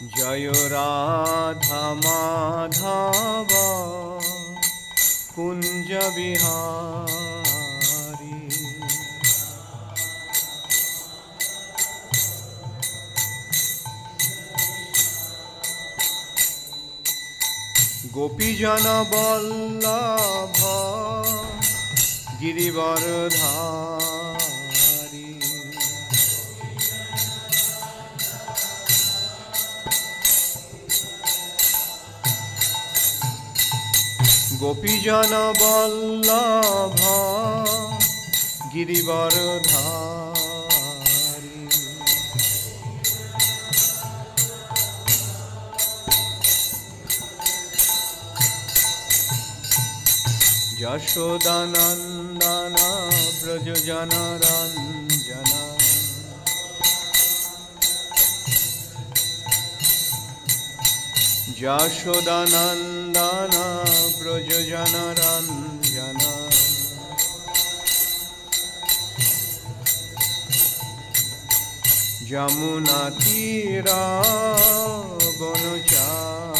Jayo Radha Madhava Kunja Vihari. Gopijana Vallabha Girivardhari. Gopijana Vallabha Girivardhari. Jashodanandana Brajajana Ranjana. Jashodanandana Brajajana Ranjana. Jamuna Tira Vanachari.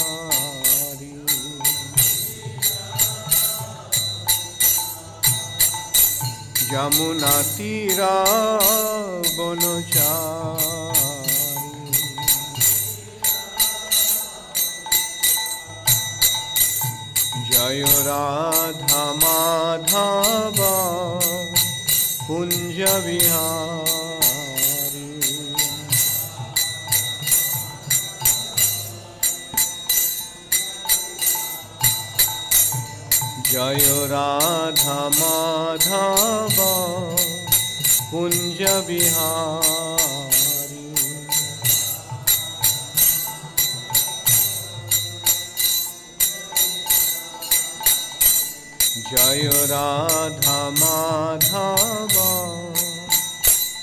Jamuna Tira Vanachari. Jayo Radha Madhava Kunja Vihari. Jayo Radha Madhava Kunja Vihari. Jayo Radha Madhava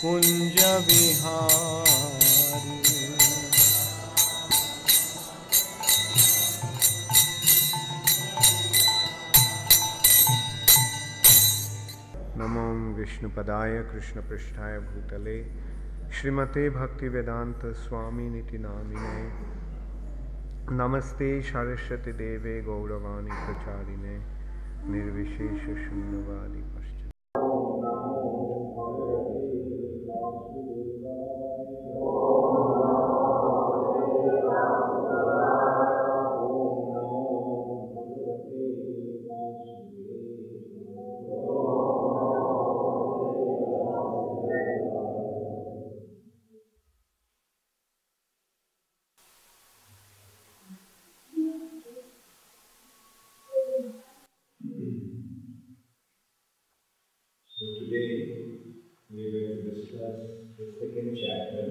Kunja Vihari. Namo Vishnu Padaya Krishna Prishtaya Bhutale Srimate Bhakti Vedanta Swami Niti Namine Namaste Saraswati Deve Gauravani Pracharine Nirvishesha Shunyavadi Paschat. So today we are going to discuss the second chapter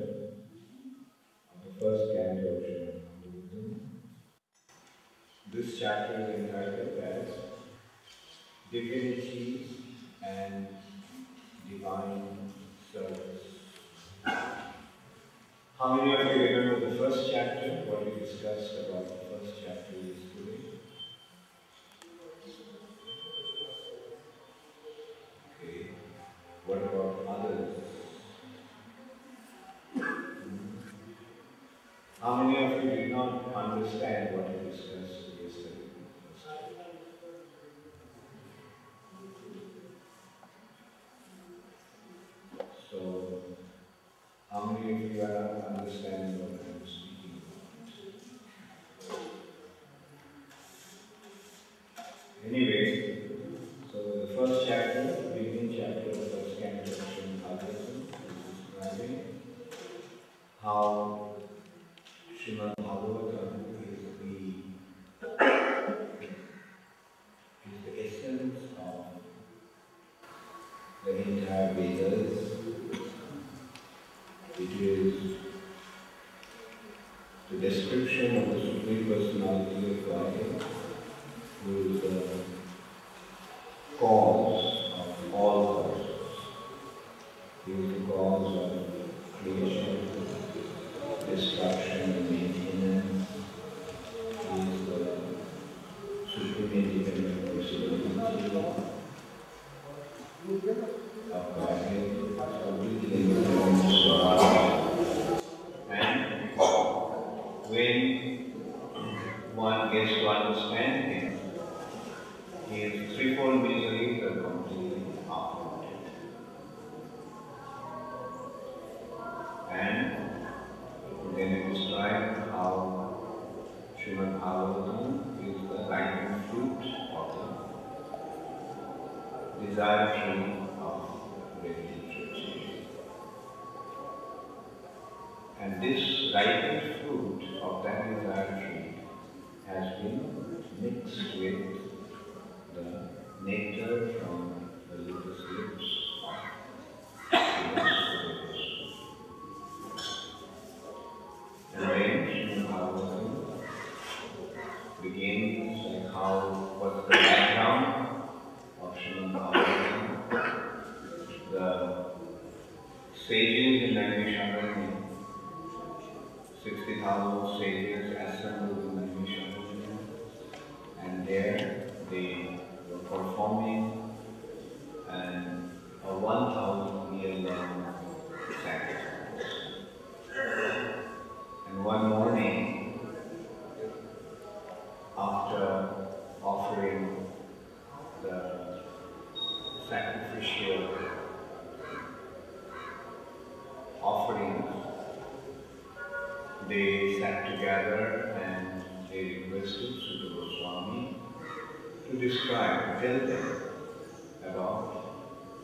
of the first canto of Srimad Bhagavatam. This chapter is entitled as Divinity and Divine Service. How many of you remember the first chapter? What we discussed about the first chapter yesterday? Okay. What about others? How many of you did not understand what we discussed yesterday? So, how many of you are understanding what I'm speaking about? Anyway, so the first chapter, the beginning chapter of the first canto of Srimad Bhagavatam, is describing how Srimad Bhagavatam is the essence of the entire Vedas. It is the description of the Supreme Personality of Godhead, who is the cause of all causes. He is the cause of creation, destruction, and maintenance. He is the supreme independent personality of Godhead, completely independent Swami. And we one gets to understand him, his threefold miseries are completely uprooted. And then it describes how Srimad Bhagavatam is the ripening fruit of the desired tree of Vedic truth. And this ripening fruit of that desired tree has been mixed with the nectar from the lotus lips of Śrīla Sūta Gosvāmī. And then Srimad Bhagavatam begins like what's the background of Srimad Bhagavatam. The sages in Naimisharanya, 60,000 sages assembled in Naimisharanya, and there they were performing a 1,000-year-long sacrifice. And one morning, after offering the sacrificial offerings, they sat together and they requested Śukadeva Gosvāmī to tell them about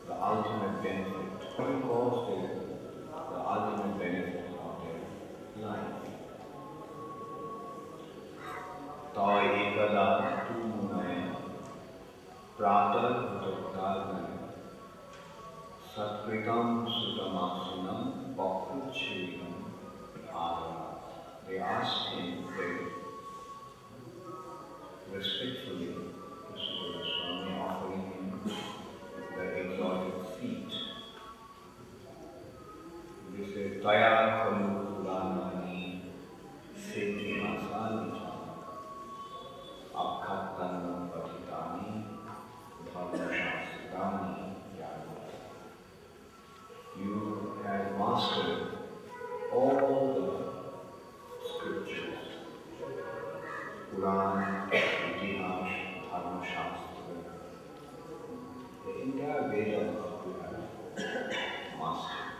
the ultimate benefit. What was the ultimate benefit of their life? Ta ekada tu munaya prātar bhutokādaya satkritam sutamasinam bhakti-chiritam āvara. They asked him very respectfully to Śukadeva Gosvāmī, offering him the exalted seat. They said, Taya khalu purāṇāni seti masāni akhattanam pathitāni dharmaṣāstrāni yāni. You have mastered all the scriptures, Purana, Itihas, Dharma-shastra, the entire Veda you have mastered.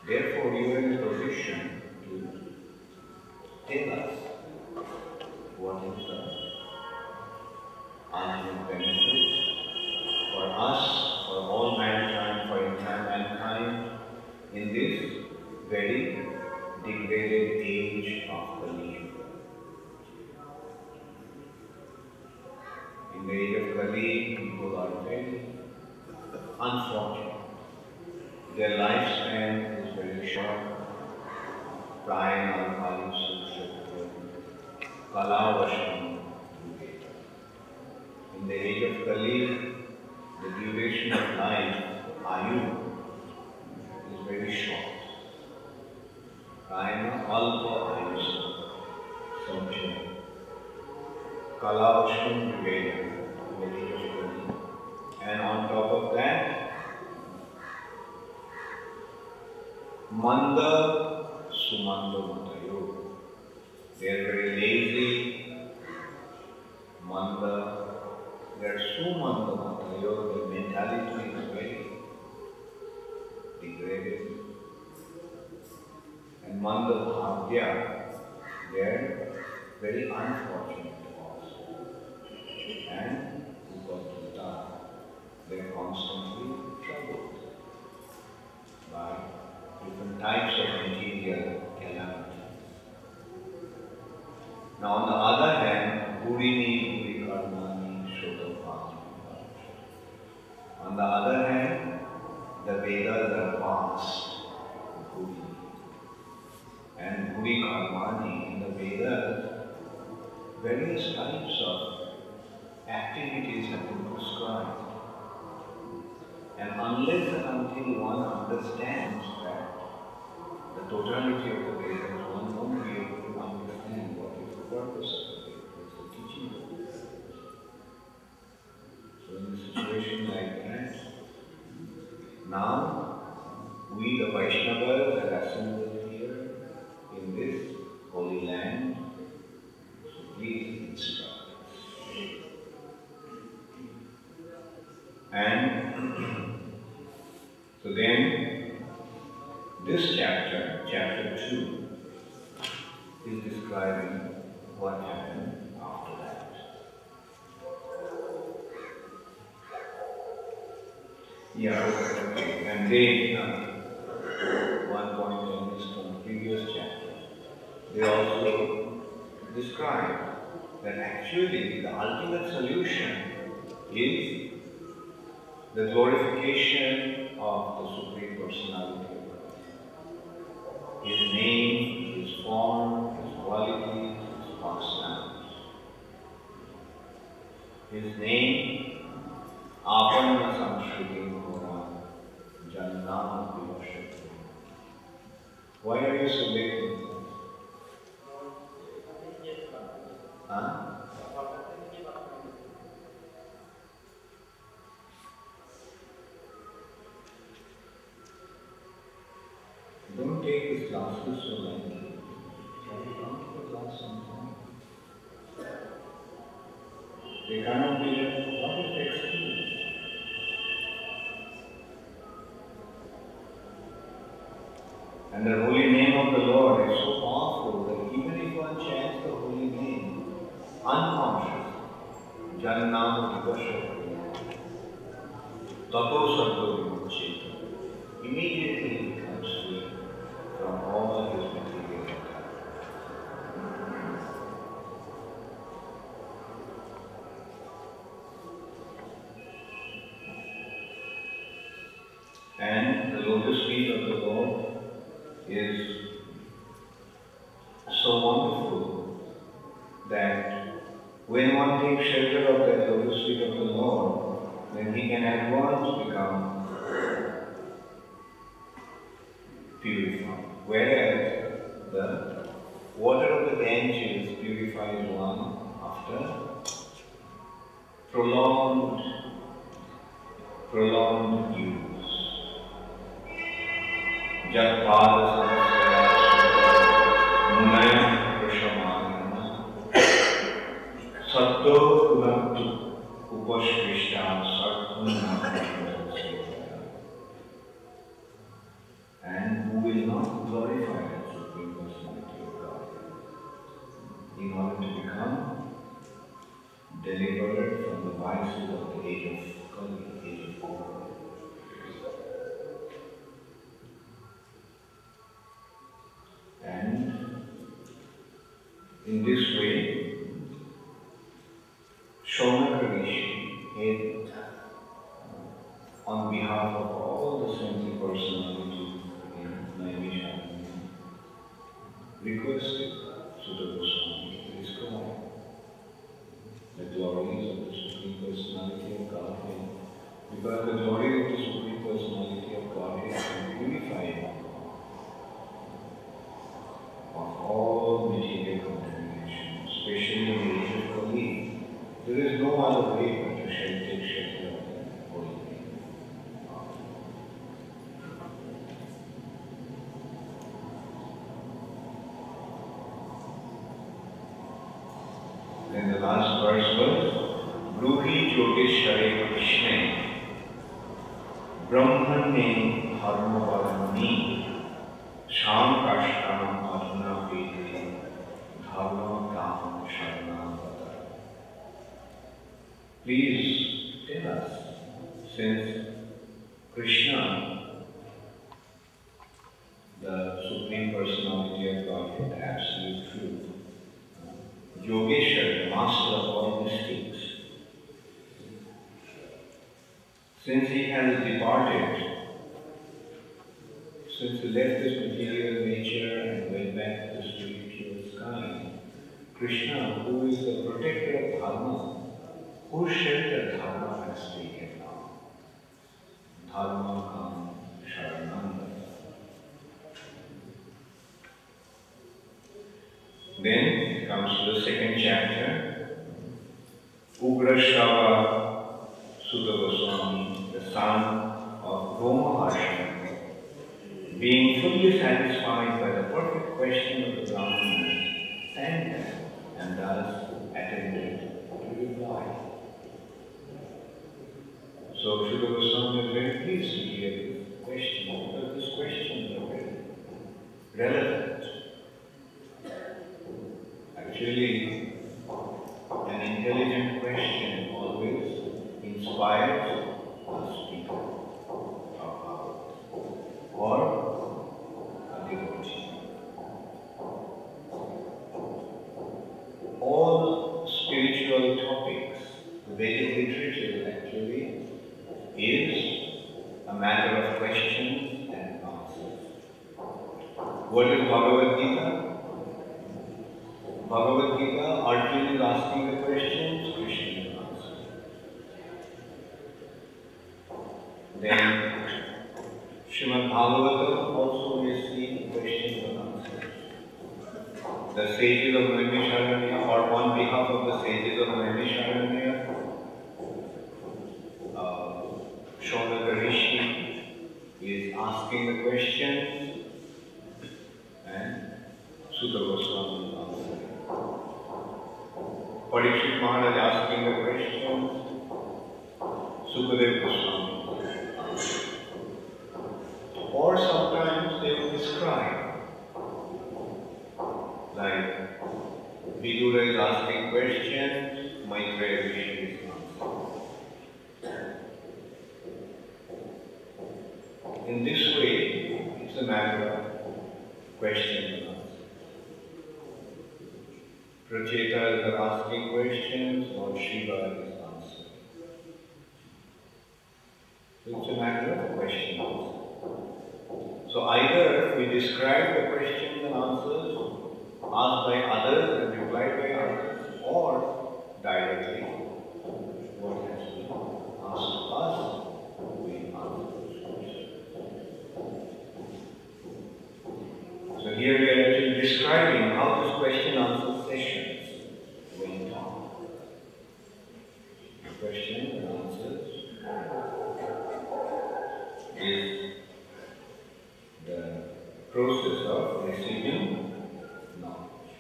Therefore, you are in a position to tell us what is the ultimate benefit for us, for all mankind, for entire mankind in this very degraded age of Kali. In the age of Kali, people are very unfortunate. Their lifespan is very short. Prayana Kali Sutra Kalavasham. In the age of Kali, the duration of life, Ayu, is very short. Prayana Alpa Ayusa Samchaya Kalavasham Viveka, in the age of Kali. And on top of that, Manda Sumanda Matayo. They are very lazy. Manda, they are Sumanda Matayo. Their mentality is very degraded. And Manda Bhavya, they are very unfortunate also. And because of that, they are constantly troubled by different types of material calamities. Now on the other hand, Burini, Buri Karmani, Shodopani. On the other hand, the Vedas are vast, Buri. And Buri Karmani, in the Vedas, various types of activities have been prescribed. And unless and until one understands that the totality of the Vedas, one won't be able to understand what is the purpose of the Vedas, what's the teaching of the Vedas. So in a situation like that, now we the Vaishnavas are assembled here in this holy land. So please instructors. And so then, this chapter, chapter 2, is describing what happened after that. Yeah, okay. And they, one point I missed from the previous chapter, they also describe that actually the ultimate solution is the glorification of the Supreme Personality of God. His name, His form, His qualities, His constants. His name, Aparna Samshruti Mora Jannam Vyāsadeva. Why are you selecting that? Huh? Don't take these classes so lightly. Can you come to the class sometime? They cannot be left. What is the excuse? And the holy name of the Lord is so powerful that even if one chants the holy name unconsciously, Jannam Ugraśravā, Tato Sarto Vimuccheta, immediately he becomes free from all his material attachments. And the lotus feet of the Lord is so wonderful that when one takes shelter of that lotus feet of the Lord, then he can at once become purified. Whereas the water of the Ganges purifies one after prolonged use. Jatpada samsaya munaya prashamanana satto kunantu upaskrishta sarthunna. And who will not glorify the Supreme Personality of God in order to become delivered from the vices of the age of Kali, age of Kali. And in this way, Shomakarishi, on behalf of all the saintly personalities in Naimishan, requested Sūta Gosvāmī to describe the glories of the Supreme Personality of Godhead, because the glory of the Supreme Personality of Godhead can purify one of all material contamination, especially in the age of Kali. There is no other way but to take shelter of the holy name. Then the last verse was Bruhi Yogeshware Krishna Brahmane Dharma Varamani Sham Kashtam Adhuna Vedi Dharma Kam Sharanam Vata. Please tell us, since Krishna, the Supreme Personality of Godhead, the Absolute Truth, Yogeshwar, the master of all mystics, since he has departed, since he left this material nature and went back to the spiritual sky, Krishna, who is the protector of Dharma, whose shelter Dharma has taken now? Dharma Kam Sharanam. Then comes to the second chapter, Ugraśravā Sūta Gosvāmī, the son of Romaharṣaṇa, being fully satisfied by the perfect question of the brāhmaṇas, sang them and thus attained So Śukadeva Gosvāmī is very pleased to hear this question, because these questions are very relevant. Actually, an intelligent question always inspires us people or a devotee. All spiritual topics, the Vedic literature actually is a matter of questions and answers. What is Bhagavad Gita? Bhagavad Gita, Arjuna is asking the questions, Krishna is answering. Then Srimad Bhagavatam also we see questions and answers. The sages of Naimisharanya, or on behalf of the sages of Naimisharanya, Shonaka Rishi is asking the questions and Sūta Gosvāmī is answering. Parikshit Maharaj asking the questions, Śukadeva Gosvāmī is answering. Or sometimes they will describe, like Vidura is asking questions, Maitreya Rishi is answering. In this way, it's a matter of question and answer. Prachetas are asking questions, Lord Shiva is answering. So it's a matter of question and answer. So either we describe the questions and answers asked by others and replied by others, or directly what has been asked of us, we answer. So here we are actually describing how this question-answer sessions went on. The questions and answers is the process of receiving knowledge.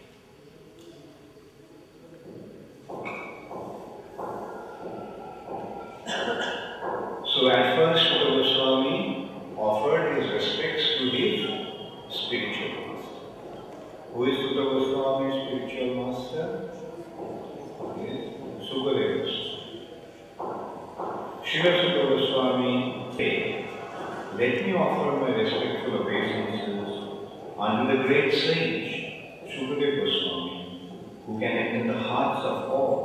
So at first Śukadeva Gosvāmī offered his respects to his spiritual master. Who is Śukadeva Gosvāmī's spiritual master? Is Śukadeva Gosvāmī. Śrīla Sūta Gosvāmī said, "Let me offer my respectful obeisances unto the great sage, Śukadeva Gosvāmī, who can enter the hearts of all.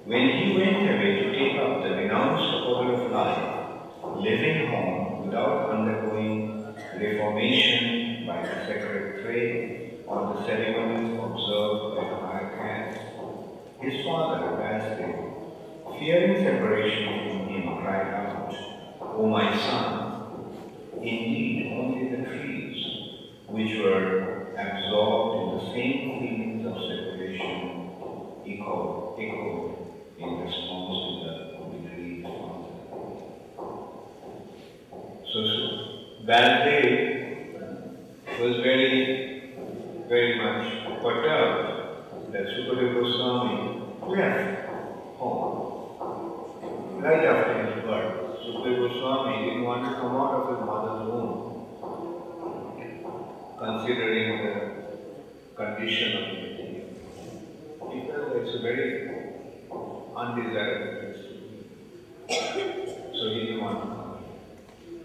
When he went away to take up the renounced order of life, living home without undergoing reformation by the sacred trade or the ceremonies observed by the higher caste, his father, Vyāsadeva, fearing separation from him, cried out, 'O my son, indeed only the trees which were absorbed in the same feelings of separation echoed in response to the begrieved father.'" So Vyāsadeva was very much perturbed that Śukadeva Gosvāmī left home right after his birth. Śukadeva Gosvāmī didn't want to come out of his mother's womb, considering the condition of the material. He felt that it's a very undesirable place to be. So he didn't want to come.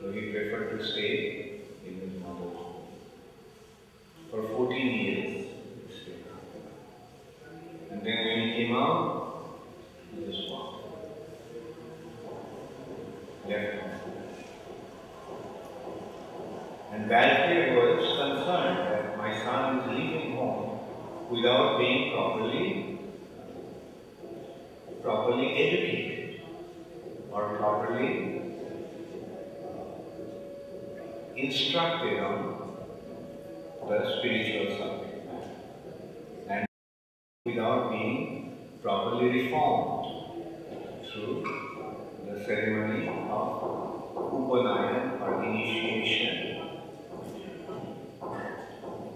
So he preferred to stay in his mother's home. For 14 years he stayed. And then when he came out, he just walked. Left home. And Vyāsadeva was concerned that my son is leaving home without being properly educated or properly instructed on the spiritual subject matter, and without being properly reformed through the ceremony of Upanayan or initiation.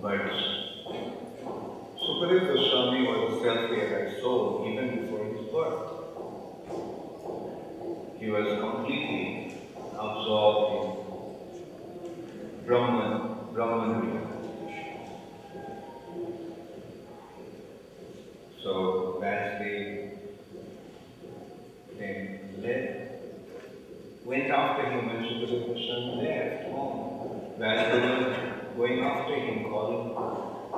But Śukadeva Gosvāmī was a self-realized soul even before his birth. he was completely absorbed in Brahman realization. So Vyāsadeva then went after him when Śukadeva Gosvāmī left home. Vyāsadeva going after him, calling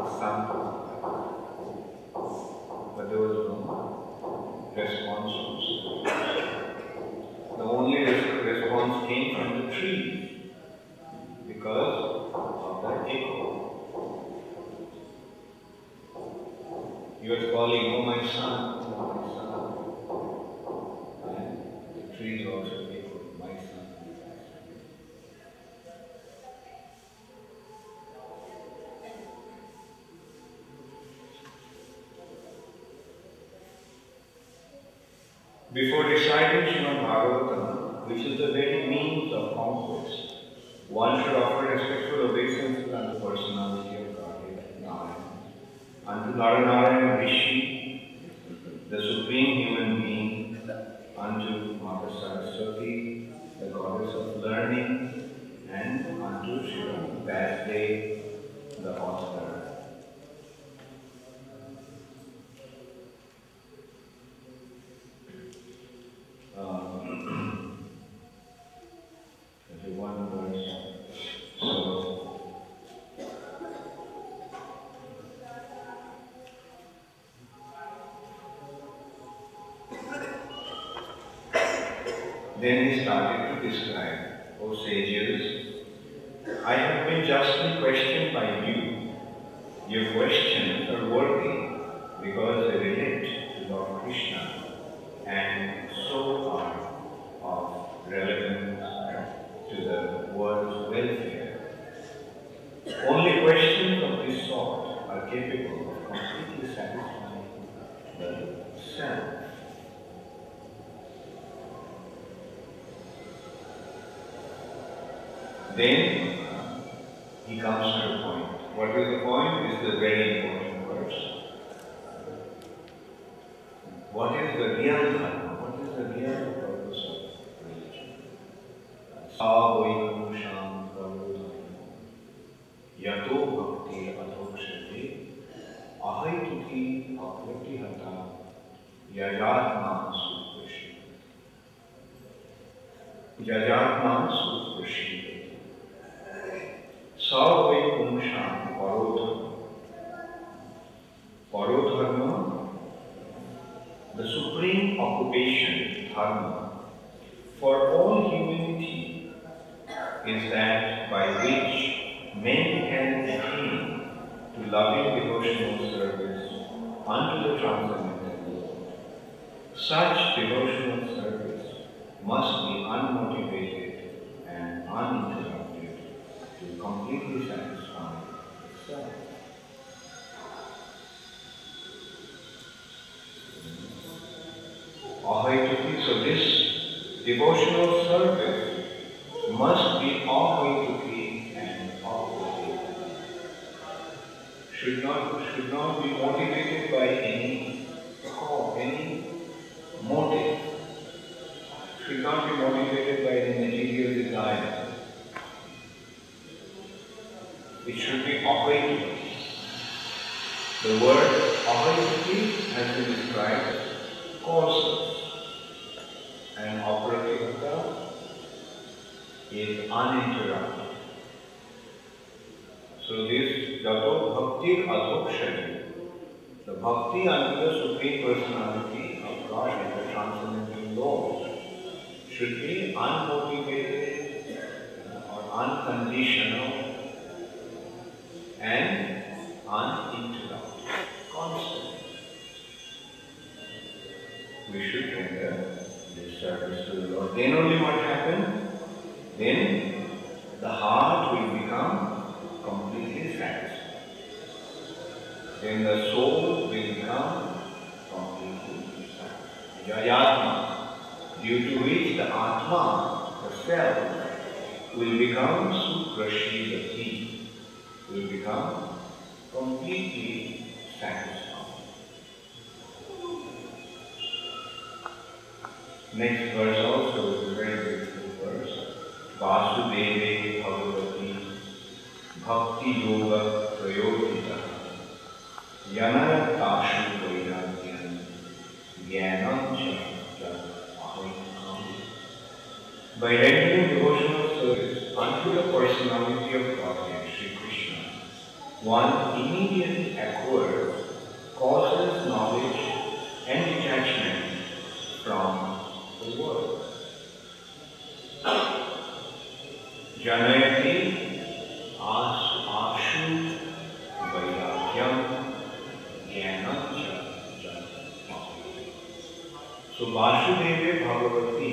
his son. But there was no response from Śukadeva. The only response came from the tree because of the echo. He was calling, "Oh my son, oh my son." And the trees also echoed, "My son." Before reciting Srimad Bhagavatam, which is the very means of conquest, one should offer respectful obeisances unto the personality of Godhead, Narayana, unto Narayana Rishi, the supreme human being, unto Mata Saraswati, the goddess of learning, and unto Śrīla Vyāsadeva, the author. One verse. So then he started to describe, "O sages, I have been justly questioned by you. Your questions are worthy because they relate to Lord Krishna and so are of relevance to the world's welfare. Only questions of this sort are capable of completely satisfying the self." Then he comes to the point. What is the point? This is a very important verse. What is the real dharma? What is the real purpose of religion? Sāvaikuṣāṃ pravodhāṃ yato bhakti adhokṣate ahaituki apratihata yajatmā suprashīdati. Sāvaikuṣāṃ parodharma, the supreme occupation, dharma, for all humanity is that by which men can attain to loving devotional service unto the transcendental Lord. Such devotional service must be unmotivated and uninterrupted to completely satisfy itself. So this devotional service must be ahaituki and ahaituki. Should not be motivated by any motive. Should not be motivated by any material desire. It should be ahaituki. The word ahaituki has been described as causeless. And operativata is uninterrupted. So this jato bhakti adhokṣate, the bhakti unto the Supreme Personality of God and the Transcendental Lord, should be unmotivated or unconditional and uninterrupted, constant. We should render this service to the Lord. Then only what happens? Then the heart will become completely satisfied. Then the soul will become completely satisfied. Yayatma, due to which the Atma, the self, will become Ugraśravā, will become completely satisfied. Next verse also Vāsadeve Bhagavati Bhakti Yoga Prayogita Yanaya Tashu Vairāgyam Jnanam Cha Ahimkam. By rendering devotional service unto the personality of Godhead, Sri Krishna, one immediately acquires causeless knowledge and detachment from the world. Janayati ashu vairagyam jnanam cha. So Vāsadeva Bhagavati,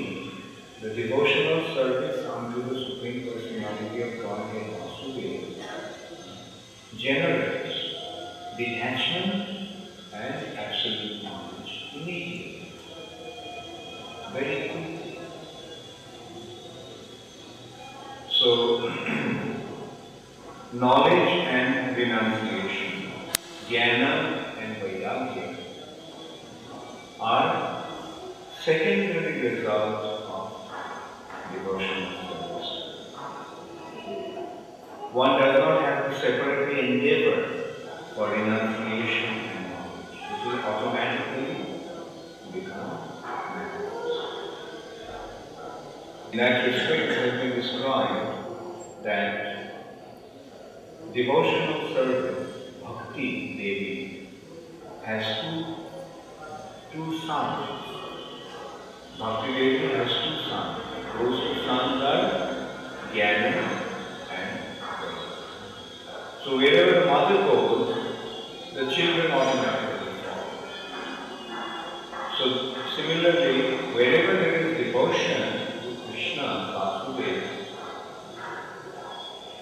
the devotional service unto the Supreme Personality of Godhead Vasudeva, generates detachment and absolute knowledge immediately, very quickly. So, knowledge and renunciation, jnana and vairagya, are secondary results of devotional service. One does not have to separately endeavor for renunciation and knowledge. It will automatically become manifest. In that respect, it has been described that devotional service, Bhakti Devi, has two sons. Bhakti Devi has two sons. Those two sons are Jnana and Vairagya. So wherever the mother goes, the children automatically follow. So similarly, wherever there is devotion to Krishna, Vasudeva,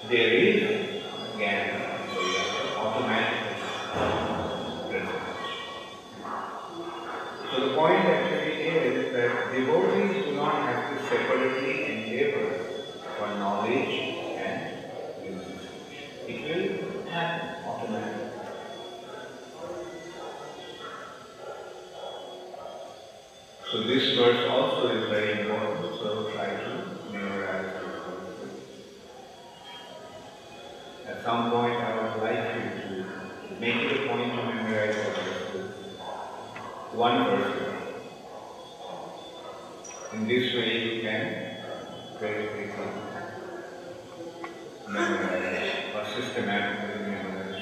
there is Jnana and Vairagya automatically present. So the point actually is that devotees do not have to separately endeavor for knowledge and renunciation. It will happen automatically. So this verse also is very important, so try to memorize this verse. At some point I would like you to make it a point to memorize the verses. One verse. In this way you can very quickly memorize or systematically memorize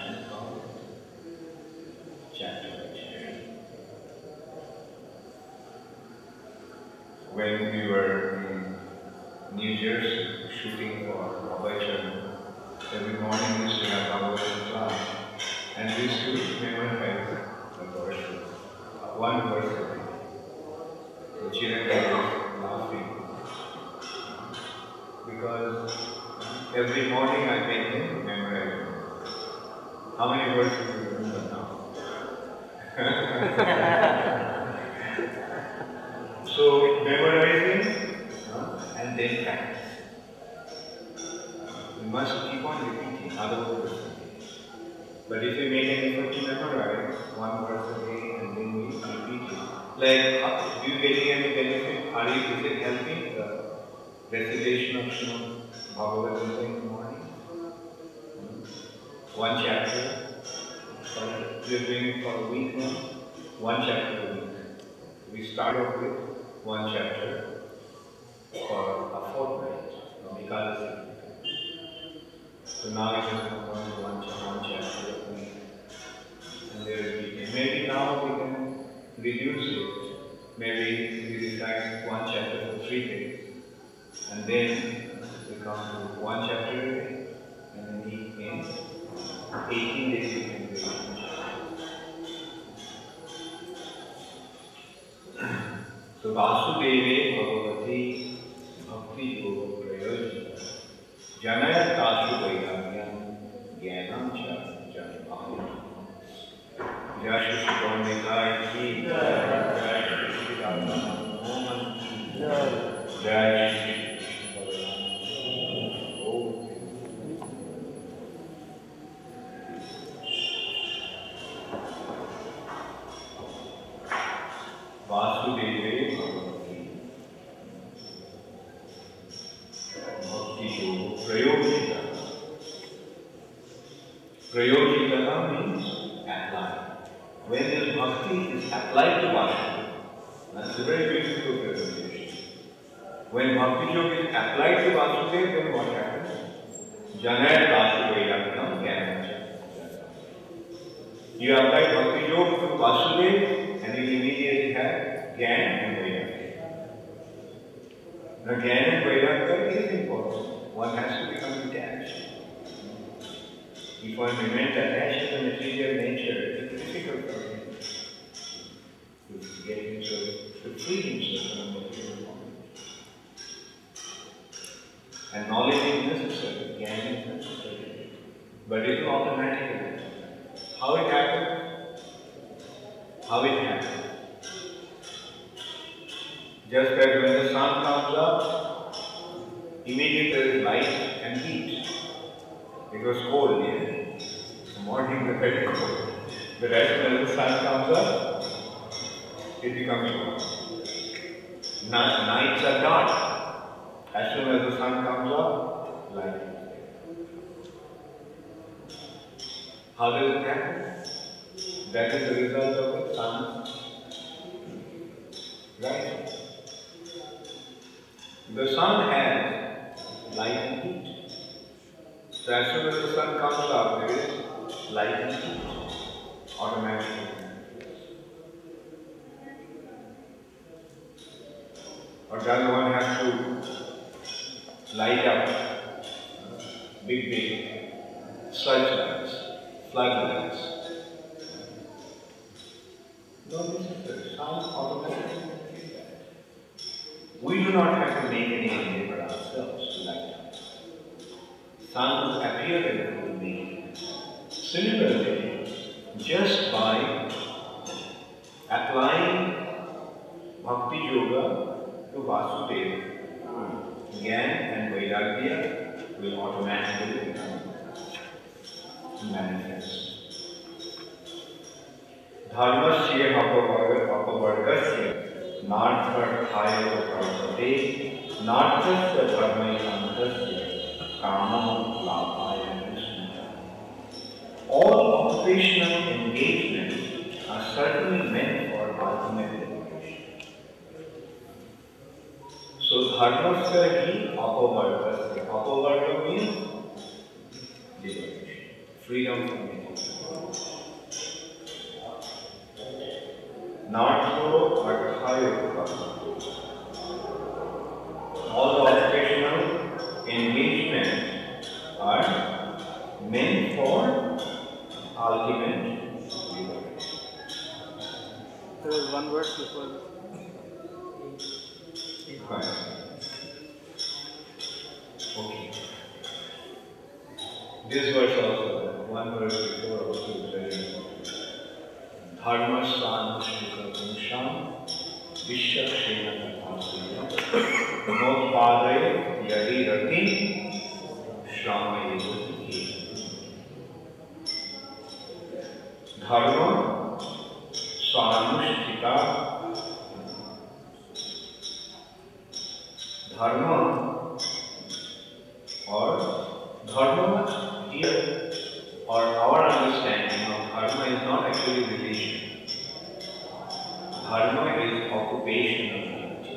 chapter by chapter. When we were in New Jersey shooting for Ujjain, every morning we used to have Bhagavatam class and we used to memorize the verses. One verse a day. The children were laughing because every morning I make them memorize. How many verses do you remember now? So memorizing and then practice. You must keep on repeating other words. But if you make an effort to memorize one verse a day and then we repeat it, like, do you get any benefit? Is it helping the recitation of Srimad Bhagavatam in the morning? One chapter. We are doing it for a week now. One chapter a week. We start off with one chapter for a fortnight. So now it has come down to one chapter a week. And there will be, maybe now we can reduce it. Maybe we recite one chapter for 3 days. And then we come to one chapter a day. And then in 18 days we can read one chapter. So Vāsadeve Bhagavati Bhakti Yoga Prayogita Janaya Tashu Vairāgyam Jnanam Cha Ahimkam. Jai Shri Śukadeva ki Jai, Jai Shri Radha Mohan ki Jai, Jai Shri Vasudeve Bhagavati Prayojitana means apply. When this bhakti is applied to Vasudeva, that's a very beautiful presentation. When bhakti yoga is applied to Vasudeva, then what happens? Janayat Vasudeva Jnana. You apply bhakti yoga to Vasudeva and you immediately have Jnana and Vairagya. Now Jnana and Vairagya is important. One has to become detached. If one remains attached to the material nature, it is difficult for him to get himself, to free himself from the material world. And knowledge is necessary, jnana is necessary, but it will automatically happen. How it happens? How it happens? Just as when the sun comes up, immediately there is light and heat. It was cold, yeah? The morning was very cold. But as soon as the sun comes up, it becomes warm. Nights are dark. As soon as the sun comes up, light is there. How does it happen? That is the result of the sun's light. The sun has light and heat. So as soon as the sun comes up, there is light and heat automatically. Or does one have to light up big searchlights, floodlights? No, this is the sun automatically does that. We do not have to make any endeavor ourselves to light up. Sun will appear in the full being. Similarly, just by applying Bhakti Yoga to Vasudeva, Jnana and Vairagya will automatically manifest. Dharmasya apavargasya nartharthaya prasate narthasya dharmaikantasya kamam labhaya vismaya. All occupational engagements are certainly meant for ultimate liberation. So dharmasya hi apavargasya. Apavarga means liberation, freedom from material. Nartho arthayukha. All the occupational engagements are meant for ultimate liberation. There was one verse before. Right. Okay. This verse also, one verse before also is very important. Dharmaṣaṇa Śrīla Sūta Gosvāmī Notpādaya yadi rati shramayeti. Dharma Swanuṣṭhita. Dharma or dharma here, or our understanding of dharma is not actually religion. Dharma is occupational duty.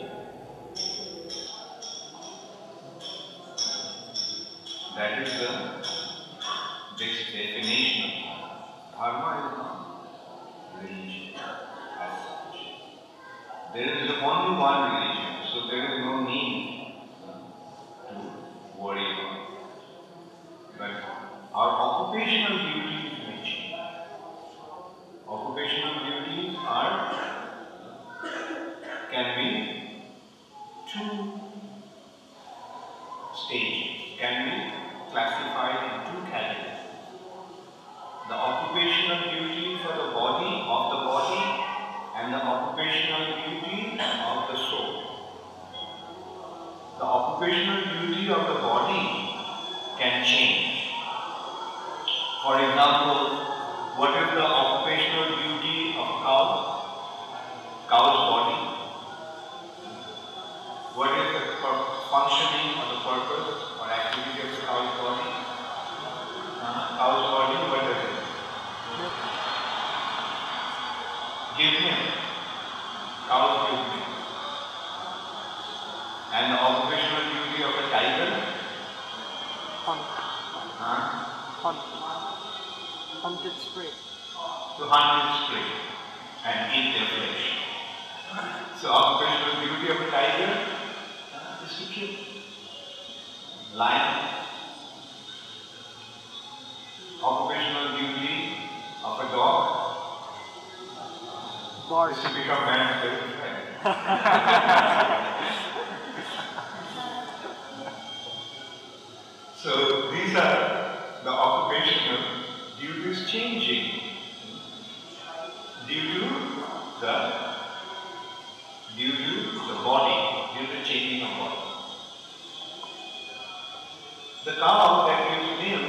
That is the definition of dharma. Dharma is not religion as such. There is only one religion, so there is no need to worry about it. But our occupational duties may change. Occupational duties can be two stages, can be classified in two categories. The occupational duty for the body and the occupational duty of the soul. The occupational duty of the body can change. For example, what is the occupational duty of a cow? Cow's body. What is the functioning or the purpose or activity of the cow's body? Cow's body, what does hunt its prey and eat their flesh. So occupational duty of a tiger is to kill. Lion. Occupational duty of a dog is to become man's favorite friend. So these are the occupational duties changing due to the body, due to changing of body. The cow that gives milk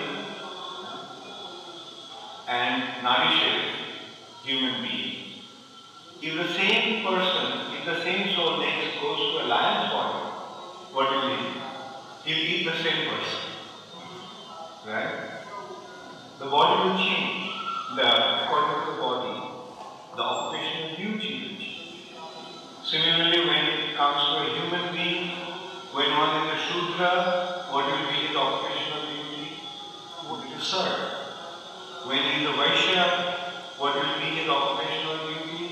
and nourishes human beings. If the same person, if the same soul next goes to a lion's body, what will he do? He'll eat the same person. Right? The body will change. According to the body, the occupational duty will change. Similarly, when it comes to a human being, when one is a Shudra, what will be his occupational duty? To serve. When he is a Vaishya, what will be his occupational duty?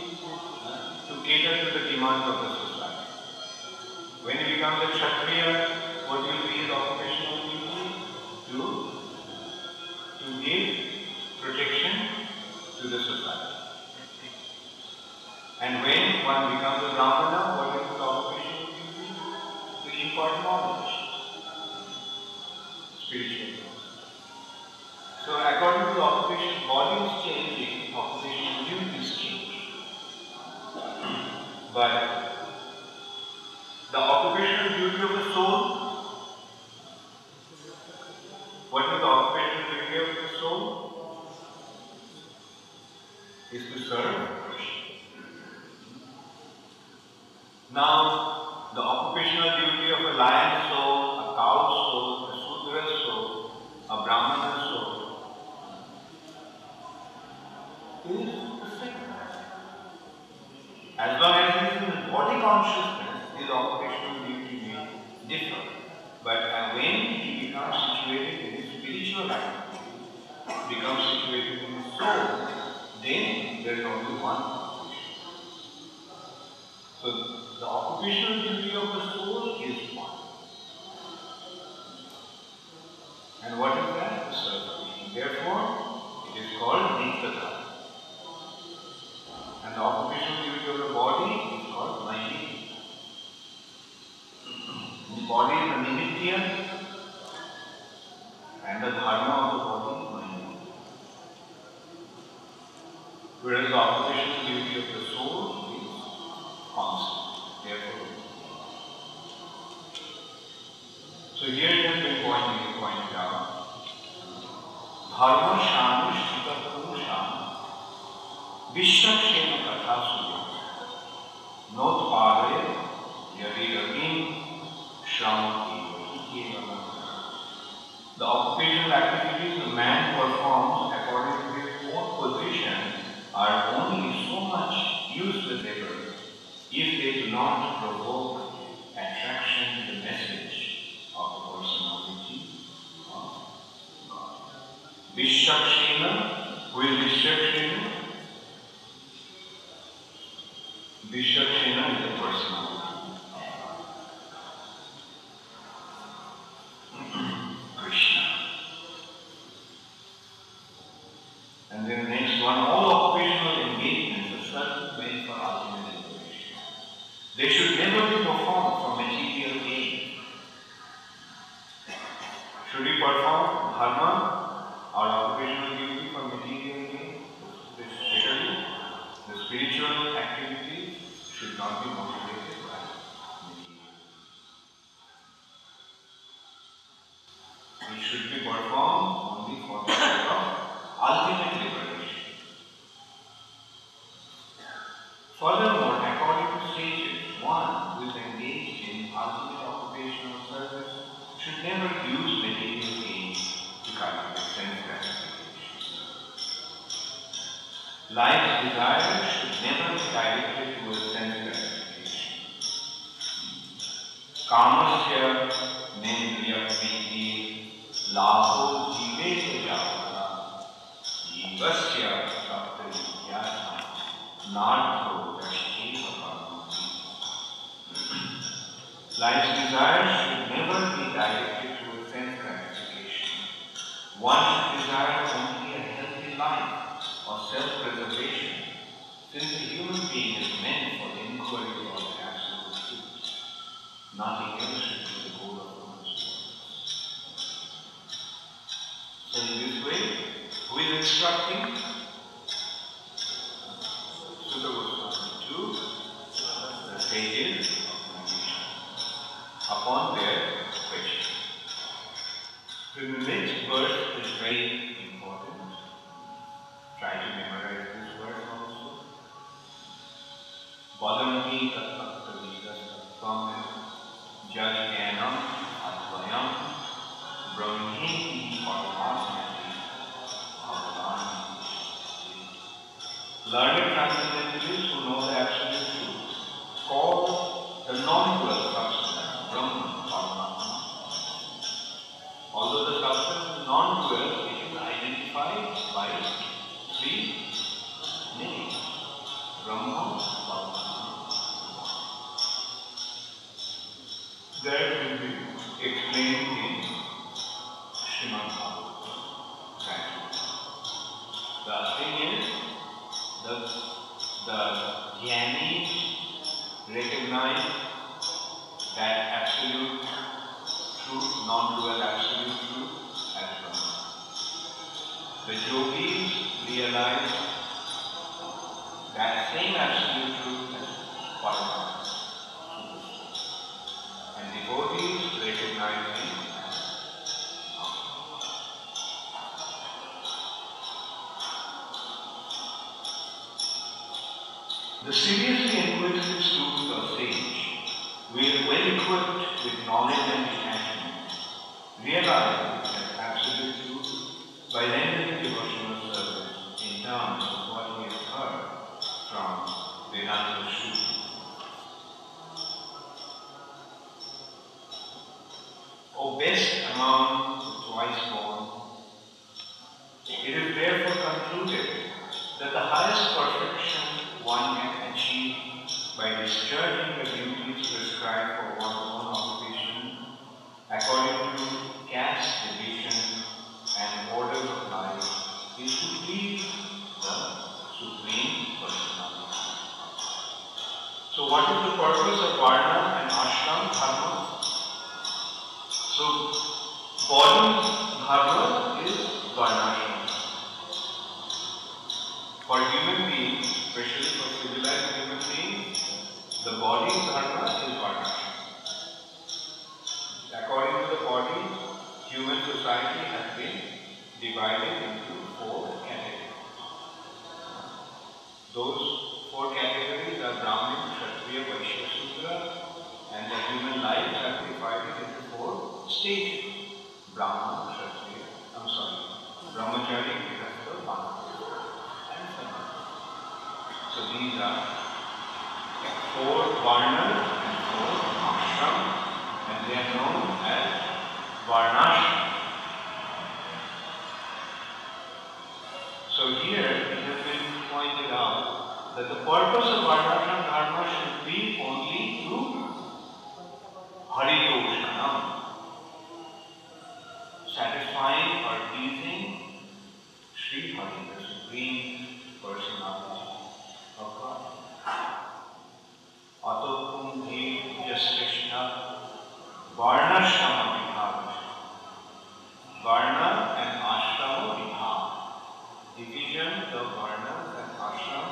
To cater to the demands of the society. When he becomes a Kshatriya, what will be his occupational duty? To give protection to the society. And when one becomes a brāhmana, what is his occupational duty? To impart knowledge, spiritual knowledge. So according to the occupation, body is changing, occupational duties change. But the occupational duty of the soul, what is the occupational duty of the soul? Is to serve Krishna. Now, the occupational duty of a lion soul, a cow soul, a Sudra soul, a brāhmana soul is the same. As long as he is in his body consciousness, his occupational duty may differ. But when he becomes situated in his spiritual life, becomes situated in his soul, then there is only one occupation. So the occupational duty of the soul is one. And what is that? The service. Therefore, it is called Nityata. And the occupational duty of the body is called Maini. The body is the Nimitya and the dharma of the body is Maini. Whereas the occupational duty of the soul is constant. Therefore, so here it has been pointed out. Dharmaṣaṇu śrītapuruṣaṇu vishakṣena katha suyam notpādaya yadiragim shramati. The occupational activities a man performs according to his own position are only so much useless labor if they do not provoke attraction to the message of the personality of God. Vishakṣena, who is Vishakṣena? Vishakṣena is the personality. Krishna. And then the next one, all occupational engagements are self-made for ultimate liberation. They should never be performed for material gain. Should we perform dharma, our occupational duty, for material gain? Especially the spiritual activities should not be motivated by material. It should be performed only for the sake of ultimate liberation. Furthermore, according to sages, one who is engaged in ultimate occupational service should never use material gain to cultivate sense gratification. Life's desire should never be directed towards sense gratification. Kamasya nendriya priti labho jivesya javana jivasya saptarya not through the Śrīla Sūta. Life's desires should never be directed towards sense gratification. One should desire only a healthy life or self-preservation, since the human being is meant for the inquiry of the absolute truth. Nothing else should be the goal of one's life. So in this way, who is instructing? Śukadeva Gosvāmī to the sages of meditation upon their question. The next verse is very important. Try to memorize this verse also. Vadanti tattva vidasattvam jajnanam advayam brahmeti paramaśmati bhagavan. Learned transcendentalists who know the absolute truth call the non-dual substance Brahman Paramaśma. Although the substance is non-dual, it is identified by three names: Brahman, Paramaśma. That will be explained in Srimad Bhagavatam. The thing is, the Jnanis recognize that absolute truth, non-dual absolute truth as Brahman. The yogis realize that same absolute truth as Paramaśma. And devotees recognize him as Brahman. The seriously inquisitive student or sage, well equipped with knowledge and detachment, realizes that absolute truth by rendering devotional service in terms of what he has heard from Vedanta Śruti. O best among the twice born, it is therefore concluded that the highest perfection one can achieve by discharging the duties prescribed for one's own occupation according to caste, division, and orders of life is to please the Supreme Personality. So what is the purpose of Varna and Ashram Dharma? So body Dharma is Varnashram. For human beings, especially for civilized human beings, the body Dharma is Varnashram. According to the body, human society has been divided into 4 categories. Those 4 categories are Brahmin, Kshatriya, Vaishya, Shudra, and the human life has been divided into 4 stages. Brahman, Kshatriya, Brahmachari, Grihastha, Vanaprastha, and sannyāsa. So these are 4 varnas and 4 ashram, and they are known as varnashram. So here it has been pointed out that the purpose of varnashram dharma should be only to haritoshanam, satisfying or pleasing Sri Hari, the Supreme Personality of God. Atokum hi jaskrishna varnashrama vibhava. Varna and ashrama vibhava. Division of varnas and ashram.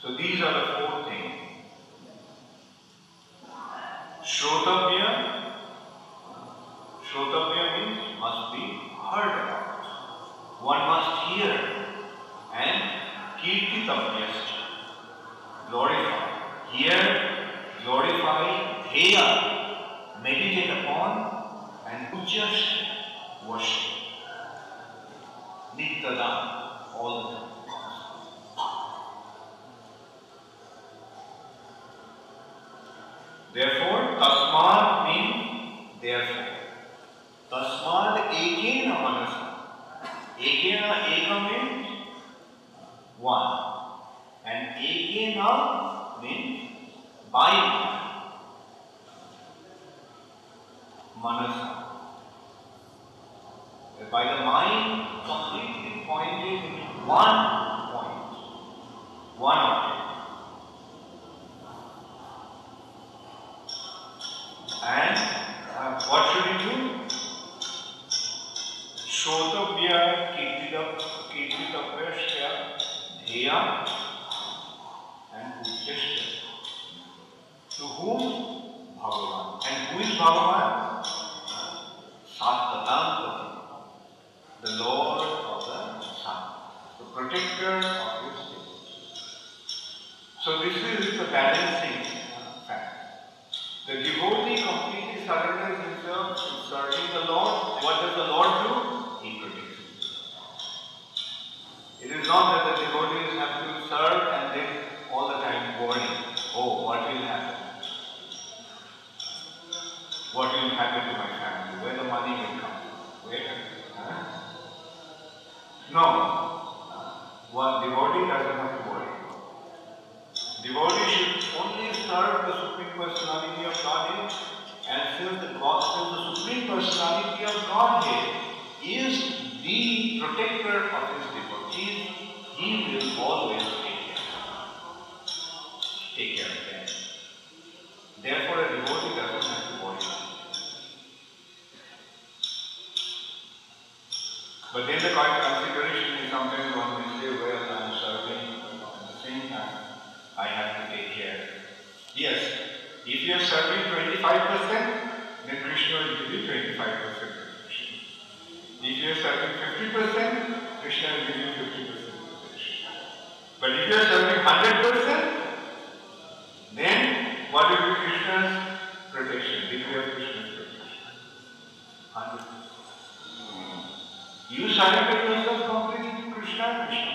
So these are the four things. Shrotavya. Shrotavya means must be heard about. One must hear. And kirtitavyascha, glorify. Hear, glorify, dheya, meditate upon, and ujjain, worship. Nityada, all the time. Therefore, tasmad means therefore. Tasmad ekena manasa. Ekena, eka means one. And ekena means by mind. Manasa. By the mind completely pointing into one point, one object. And what should we do? Shrotavya kirtitavyascha dheya and ujjain. To whom? Bhagavan. And who is Bhagavan? Sattatantati, the Lord of the Sun, the protector of his devotees. So this is the balancing fact. The devotee completely surrenders himself to serving the Lord. What does the Lord do? He protects himself. It is not that the devotees have to serve and then all the time worry. Oh, what will happen? What will happen to my family? Where the money will come? Where? No. One devotee doesn't have to worry. Devotee should only serve the Supreme Personality of Godhead, and since the Supreme Personality of Godhead is the protector of his devotees, he will always take care of them. Therefore, a devotee doesn't have to worry. But then the consideration is sometimes one may say, well, I am serving, at the same time, I have to take care. Yes, if you are serving 25%, then Krishna will give you 25%. If you are serving 50%, Krishna will give you 50%. But if you are serving 100%, then what will be Krishna's protection? Degree of Krishna's protection. 100%. You surrender yourself completely to Krishna, Krishna.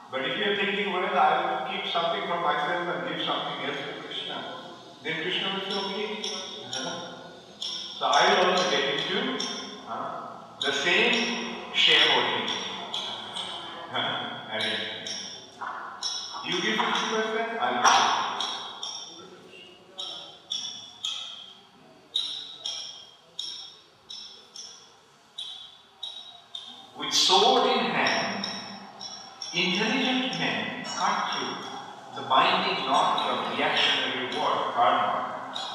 But if you are thinking, well, I will keep something for myself and give something else to Krishna, then Krishna will say, okay. So I will also get into the same shareholding. You give 50%, I will give 50%. With sword in hand, intelligent men cut through the binding knots of reactionary war, karma,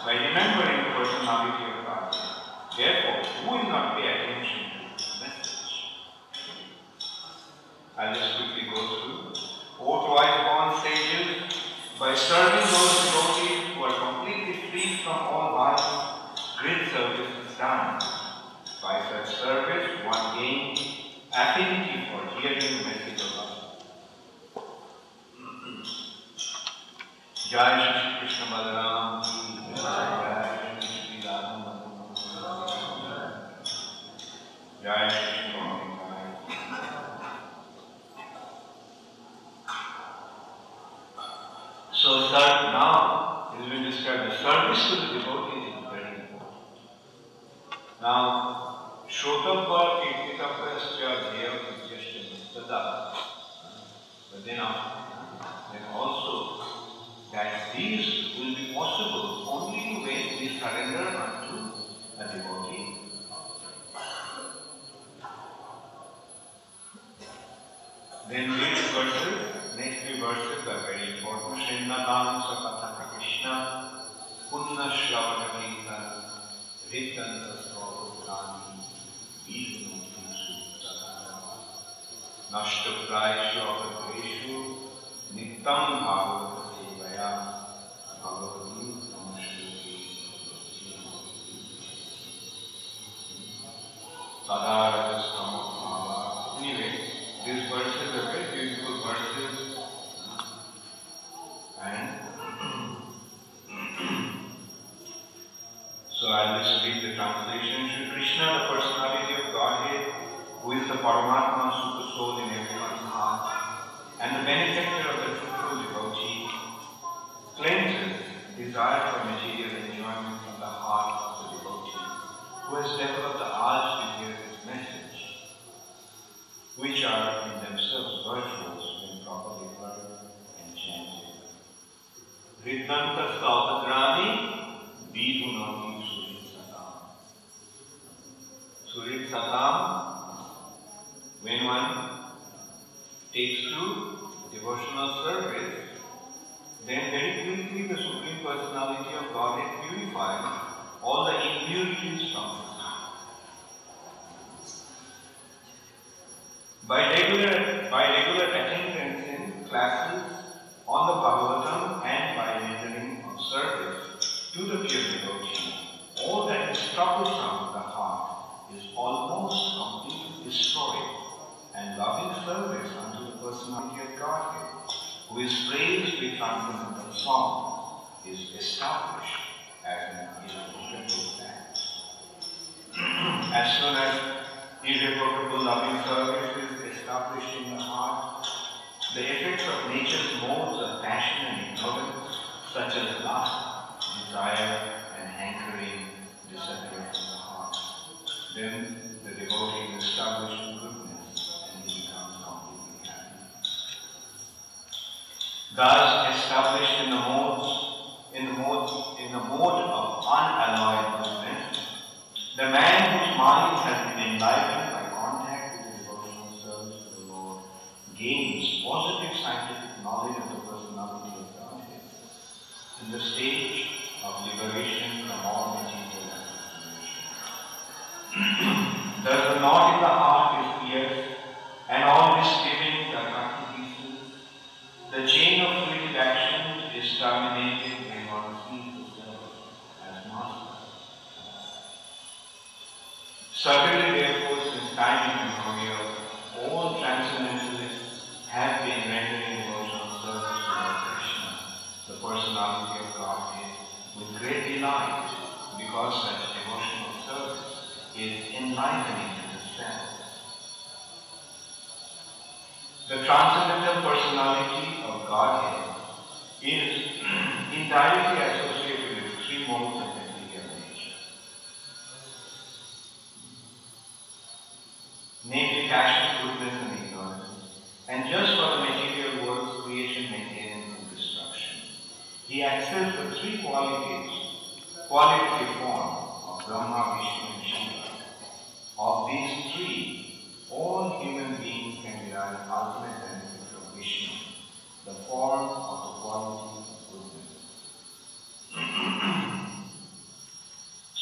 by remembering the personality of God. Therefore, who will not pay attention to the message? I'll just quickly go through. O twice born sages, by serving those devotees who are completely free from all vice, great service is done. By such service, one gains affinity for hearing the message of God. Jai Shri Krishna Balaram, Jai Shri Shri Radha, Jai Shri Swami. So now, as we described, the service to the devotee is very important. Now, Shrotavya kirtitavyascha dheya ujjain tada. But then also that these will be possible only when we surrender unto a devotee. Then these verses, next few verses are very important. Srimad Bhagavatam Krishna, Ugraśravā Kirtan, Vittanta Swāgopurāni, Nashtaprāyashu Abhadreshu, Nitam Bhagavata Sevaya Bhagavati Namaśriti Sadarajastama. Anyway, these verses are very beautiful verses, and so I'll just read the translation. Shri Krishna, the personality of Godhead, who is the Paramatma, super soul in everyone's heart, and the benefactor of the truthful devotee, cleanses desire for material enjoyment from the heart of the devotee, who has developed the art to hear his message, which are in themselves virtuous when properly heard and chanted. Riddhanta Staupadrani Vidhunati Surit Satam. Surit Satam, when one takes to devotional service, then very quickly the Supreme Personality of Godhead purifies all the impurities from his heart. By regular attendance in classes on the Bhagavatam and by rendering of service to the pure devotee, all that is troublesome in the heart is almost completely destroyed, and loving service unto the personality of Godhead, who is praised with transcendental song, is established as an irrevocable fact. As soon as irrevocable loving service is established in the heart, the effects of nature's modes of passion and ignorance, such as lust, desire, and hankering, disappear from the heart. Then the devotee is established in goodness, and he becomes completely happy. Thus, established in the mode of unalloyed goodness, the man whose mind has been enlightened by contact with the devotional service to the Lord gains positive scientific knowledge of the personality of Godhead in the stage of liberation from all material accumulation. Thus the knot in the heart is pierced, and all misgivings are cut to pieces. The chain of fluid action is terminated when one sees the self as master. Certainly, therefore, since time immemorial, all transcendentalists have been rendering devotional service to Lord Krishna, the personality of Godhead, with great delight, because such devotional service is enlivening to the self. The transcendental personality of Godhead is indirectly associated with three modes of material nature, namely passion, goodness, and ignorance. And just for the material world's creation, maintenance, and destruction, he accepts the three qualitative form of Brahma, Vishnu, and Shiva. Of these three, all human beings can derive ultimate benefit from Vishnu, the form of the quality of goodness.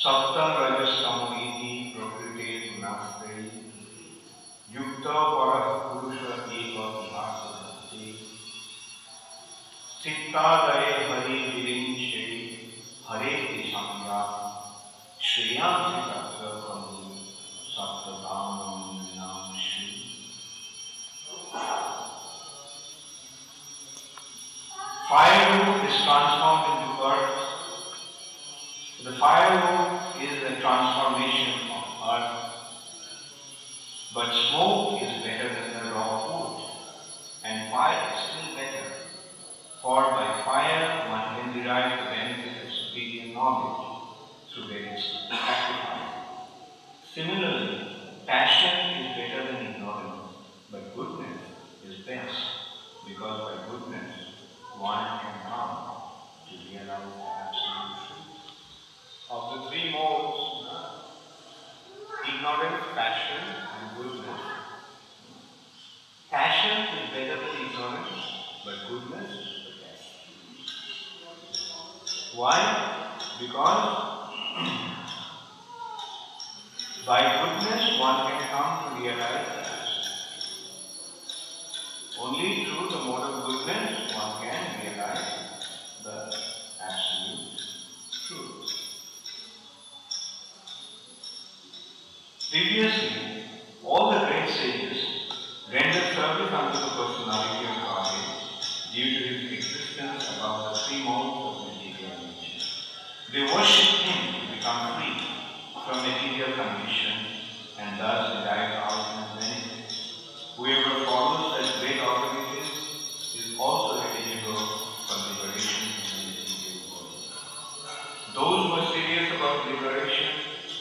Saptam Rajasamahiti Prakriti Gunastri Yukta Parah Purusha Eva Vyāsadeva Sittādaya Hari Virinche Hare Samya Śrīla Sūta Gosvāmī Sattvatānam Nam Shri. Firewood is transformed into earth. The firewood is the transformation of earth, but smoke is better than the raw wood, and fire is still better, for by fire one can derive the benefit of superior knowledge through Vedic sacrifice. Similarly, passion is better than ignorance, but goodness is best, because by goodness one can come to realize the absolute truth. Of the three modes, ignorance, passion, and goodness, passion is better than ignorance, but goodness is the best. Why? Because by goodness one can come to realize that only through the mode of goodness one can realize the absolute truth. Previously, all the great sages rendered service unto the personality of Godhead due to his existence above the three modes of material nature. They worshipped him to become free from material condition and thus derive ultimate benefit. Whoever follows such great authorities is also eligible for liberation from the material world. Those who are serious about liberation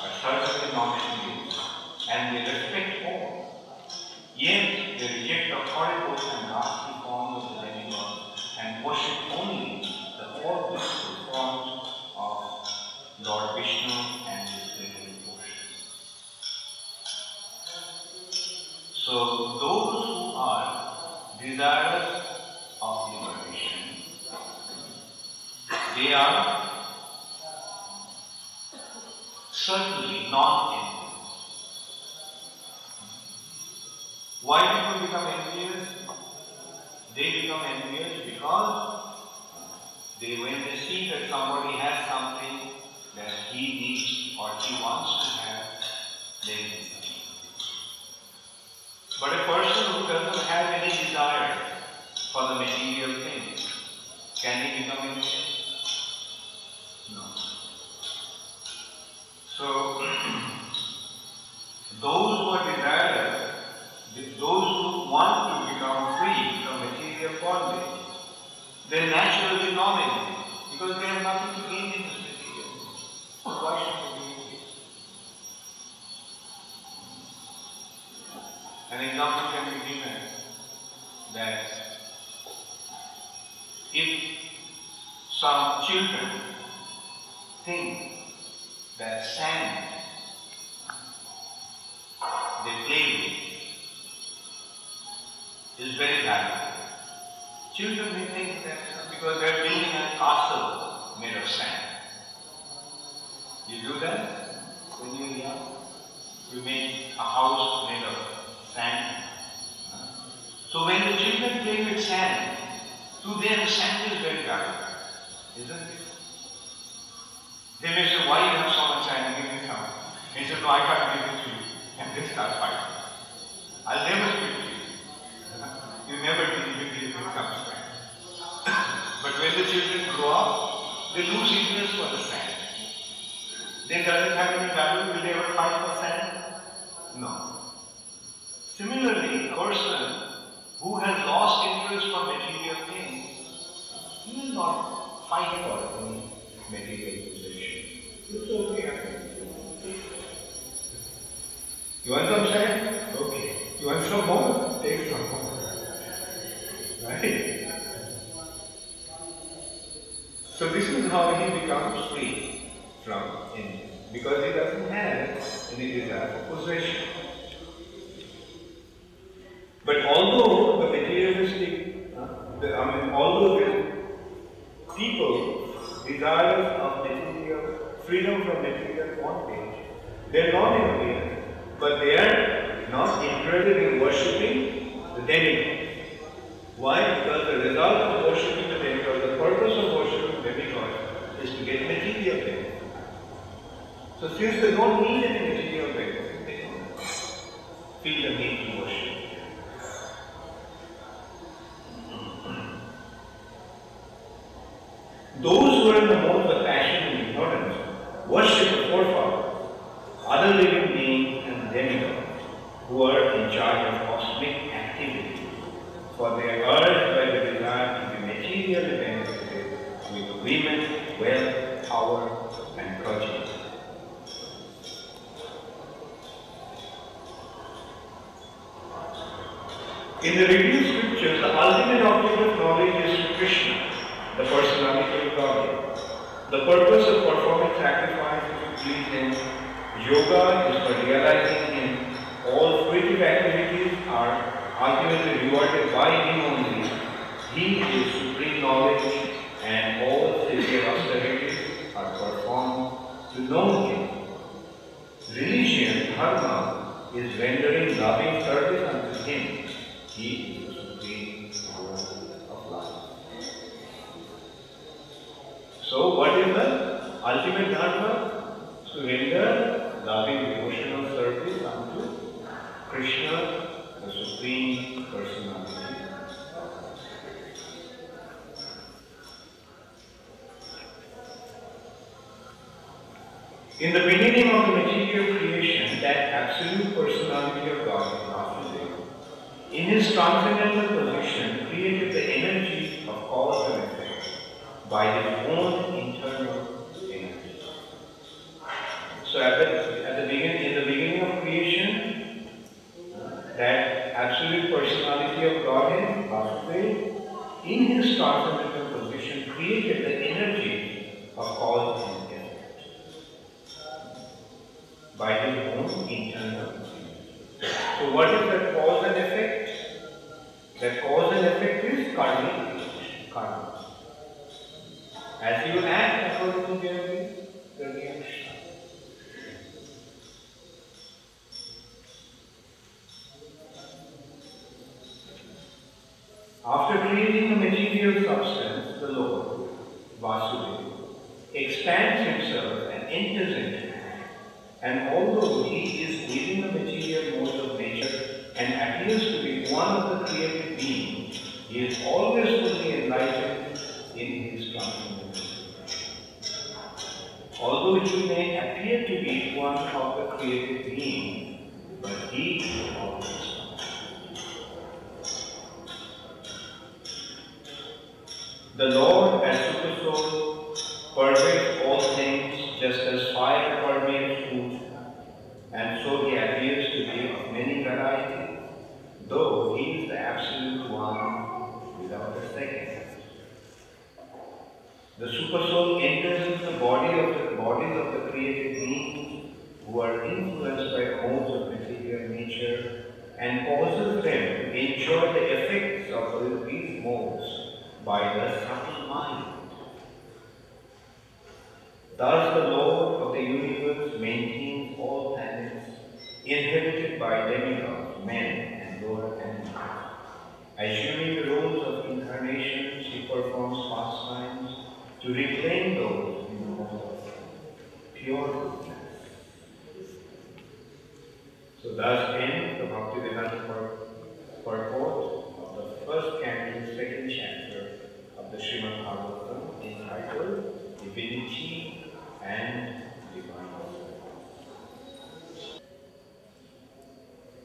are certainly not serious, and they respect all. Yet they reject the horrible and nasty forms of the demigod and worship only the all beautiful forms of Lord Vishnu and his little devotion. So those who are desirous of liberation, they are certainly not envious. Why people become envious? They become envious because when they see that somebody has something that he needs or he wants to have, they envy. But a person who doesn't have any desire for the material things, can he become envious? No. So, those who are desirous, those who want to become free from material bondage, they naturally nominate because they have nothing to gain in this material. So why should they be envious? An example can be given that if some children think that sand they play with is very valuable. Children may think that because they are building a castle made of sand. You do that when you are young? You make a house made of sand. So when the children play with sand, to them sand is very valuable, isn't it? They may say, why you have so much sand? Give me some. He said, no, I can't give it to you. And they start fighting. I'll never speak to you. You never give me some sand. But when the children grow up, they lose interest for the sand. Then does it have any value? Will they ever fight for sand? No. Similarly, a person who has lost interest for material things, he will not fight for any material possession. It's okay. You want some sand? Okay. You want some more? Take some more. Right? So this is how he becomes free from envy, because he doesn't have any desire for possession. But although the materialistic, although the people desirous of material freedom from material bondage, they are not envious, but they are not interested in worshipping the demigod. Why? Because the result of worshipping the demigod, the purpose of worshipping the demigod is to get material benefit. So since they don't need any material benefit, they don't feel the need to worship. Those who are in the modes of passion and ignorance worship the forefathers, other living beings and demigods who are in charge of cosmic activity. For they are urged by the desire to be materially benefited with women, wealth, power, and progeny. In the revealed scriptures, the ultimate object of knowledge is Krishna, the personality of Godhead. The purpose of performing sacrifices to please Him, yoga is for realizing Him. All fruitive activities are ultimately rewarded by Him only. He is supreme knowledge, and all severe austerities are performed to know Him. Religion, dharma, is rendering loving service unto Him. He is the supreme Lord of life. So what is the ultimate dharma? To render loving devotional service unto Krishna, the Supreme Personality. In the beginning of the material creation, that absolute personality of God, Vyāsadeva, in his transcendental position, created the energy of cause and effect by his own internal energy. So in the beginning of creation, that absolute personality of Godhead, Vyāsadeva, in his transcendental position, created the energy of cause and effect by his own internal energy. So what is that cause and effect? That cause and effect is karmic karma. As you act according to your reaction. After creating the material substance, the Lord, Vyāsadeva, expands himself and enters into it. And although he is within the material mode of nature and appears to be one of the created beings, he is always fully enlightened in his transcendental. Although he may appear to be one of the created beings, but he is always the Lord as Supersoul pervades all things just as fire permeates food, and so he appears to be of many varieties, though he is the absolute one without a second. The Supersoul enters into the bodies of the created beings who are influenced by modes of material nature and causes them to enjoy the effects of these modes by the subtle mind. Thus the Lord of the universe maintains all planets inhabited by demigods, men and lower animals. Assuming the roles of incarnations, he performs pastimes to reclaim those in the mode of pure goodness. So thus ends the Bhaktivedanta purport of the first canto, second chapter of the Srimad Bhagavatam, entitled Divinity and Divinity.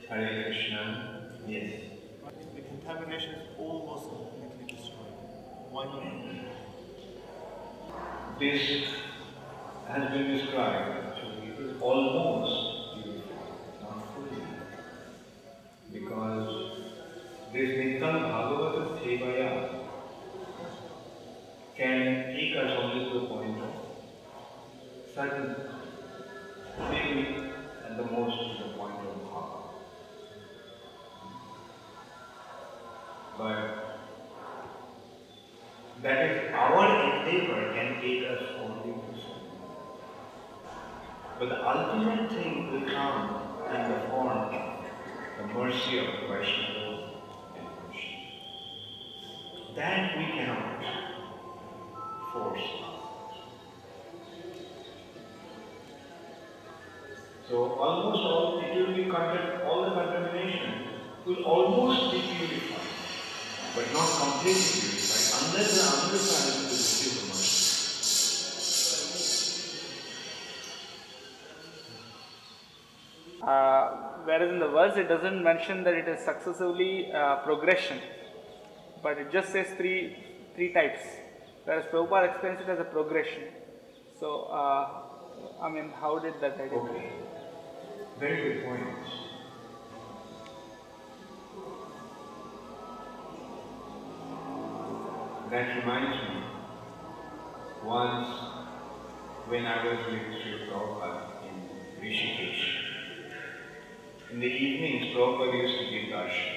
Hare Krishna. Yes. The contamination is almost completely destroyed. Why not? This has been described actually. It is almost purified, not fully. Because this Nityam Bhagavata Sevaya can take us only to a point of certain, maybe at the most to the point of bhava. But that is our endeavor can take us only to something. But the ultimate thing will come in the form of the mercy of the Vaishnavas and Krishna. That we cannot force. So almost all it will be all the contamination will almost be purified, but not completely purified unless the understanding will receive the mercy. Whereas in the verse it doesn't mention that it is successively progression, but it just says three types. Whereas Prabhupada explains it as a progression. So, I mean, how did that idea? Okay. Very good point. That reminds me, once when I was with Sri Prabhupada in Rishikesh, in the evenings Prabhupada used to give darshan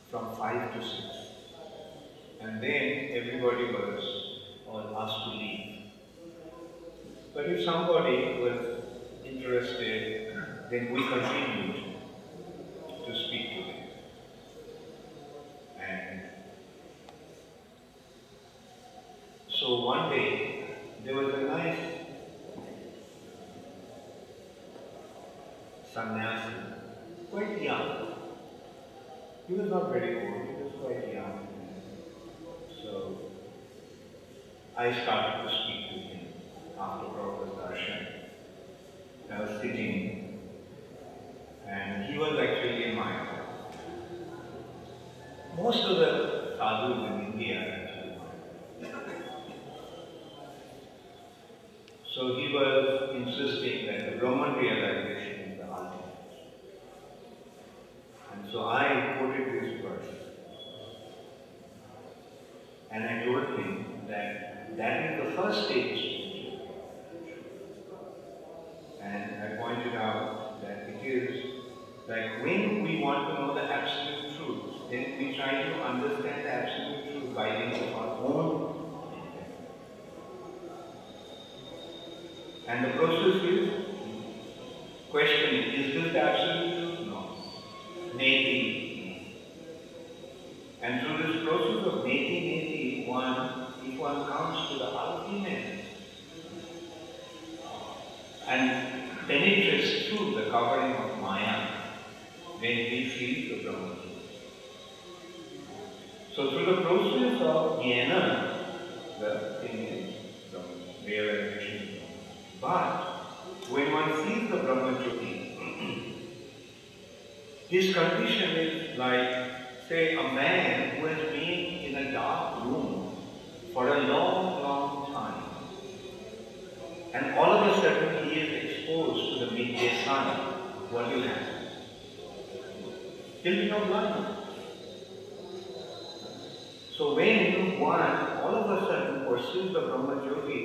from 5 to 6. And then everybody was all asked to leave. But if somebody was interested, then we continued to speak to them. And So one day, there was a nice sannyāsa, quite young. He was not very old, he was quite young. So I started to speak to him after Prabhupada's darshan. I was sitting and he was actually in my house. Most of the sadhus in India are actually my. So he was insisting that the Brahman realization is the ultimate. And so I quoted this verse. And I told him that that is the first stage. And I pointed out that it is like when we want to know the absolute truth, then we try to understand the absolute truth by means of our own. And the process is questioning, is this the absolute truth? No. Neti. And through this process of neti, if one comes to the ultimate and penetrates through the covering of Maya, then we feel the Brahman. So through the process of jnana, the thing is Brahman, realization is Brahman. But when one sees the Brahman Jyoti, his condition is like, say, a man who has been in a dark room for a long time, and all of a sudden he is exposed to the midday sun. What will happen? He'll become blind. So when one all of a sudden perceives the Brahma Jyoti,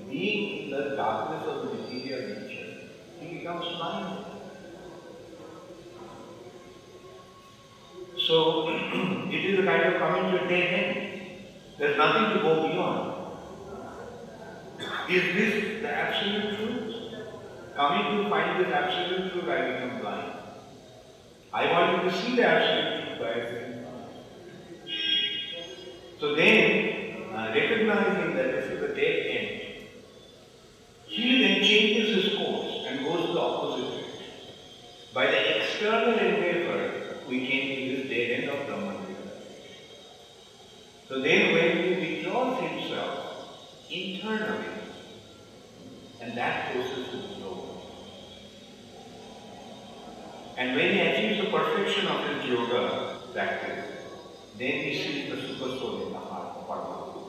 being in the darkness of the material nature, he becomes blind. So it is a kind of coming to a dead end. There's nothing to go beyond. Is this the absolute truth? Coming to find this absolute truth, I become blind. I wanted to see the absolute truth, but I became blind. So then, recognizing that this is a dead end, he then changes his course and goes the opposite direction. By the external endeavor, we came to this dead end of Brahman. So then when he withdraws himself internally, and that process is slow. And when he achieves the perfection of his yoga practice, then he sees the super soul in the heart of Paramatma.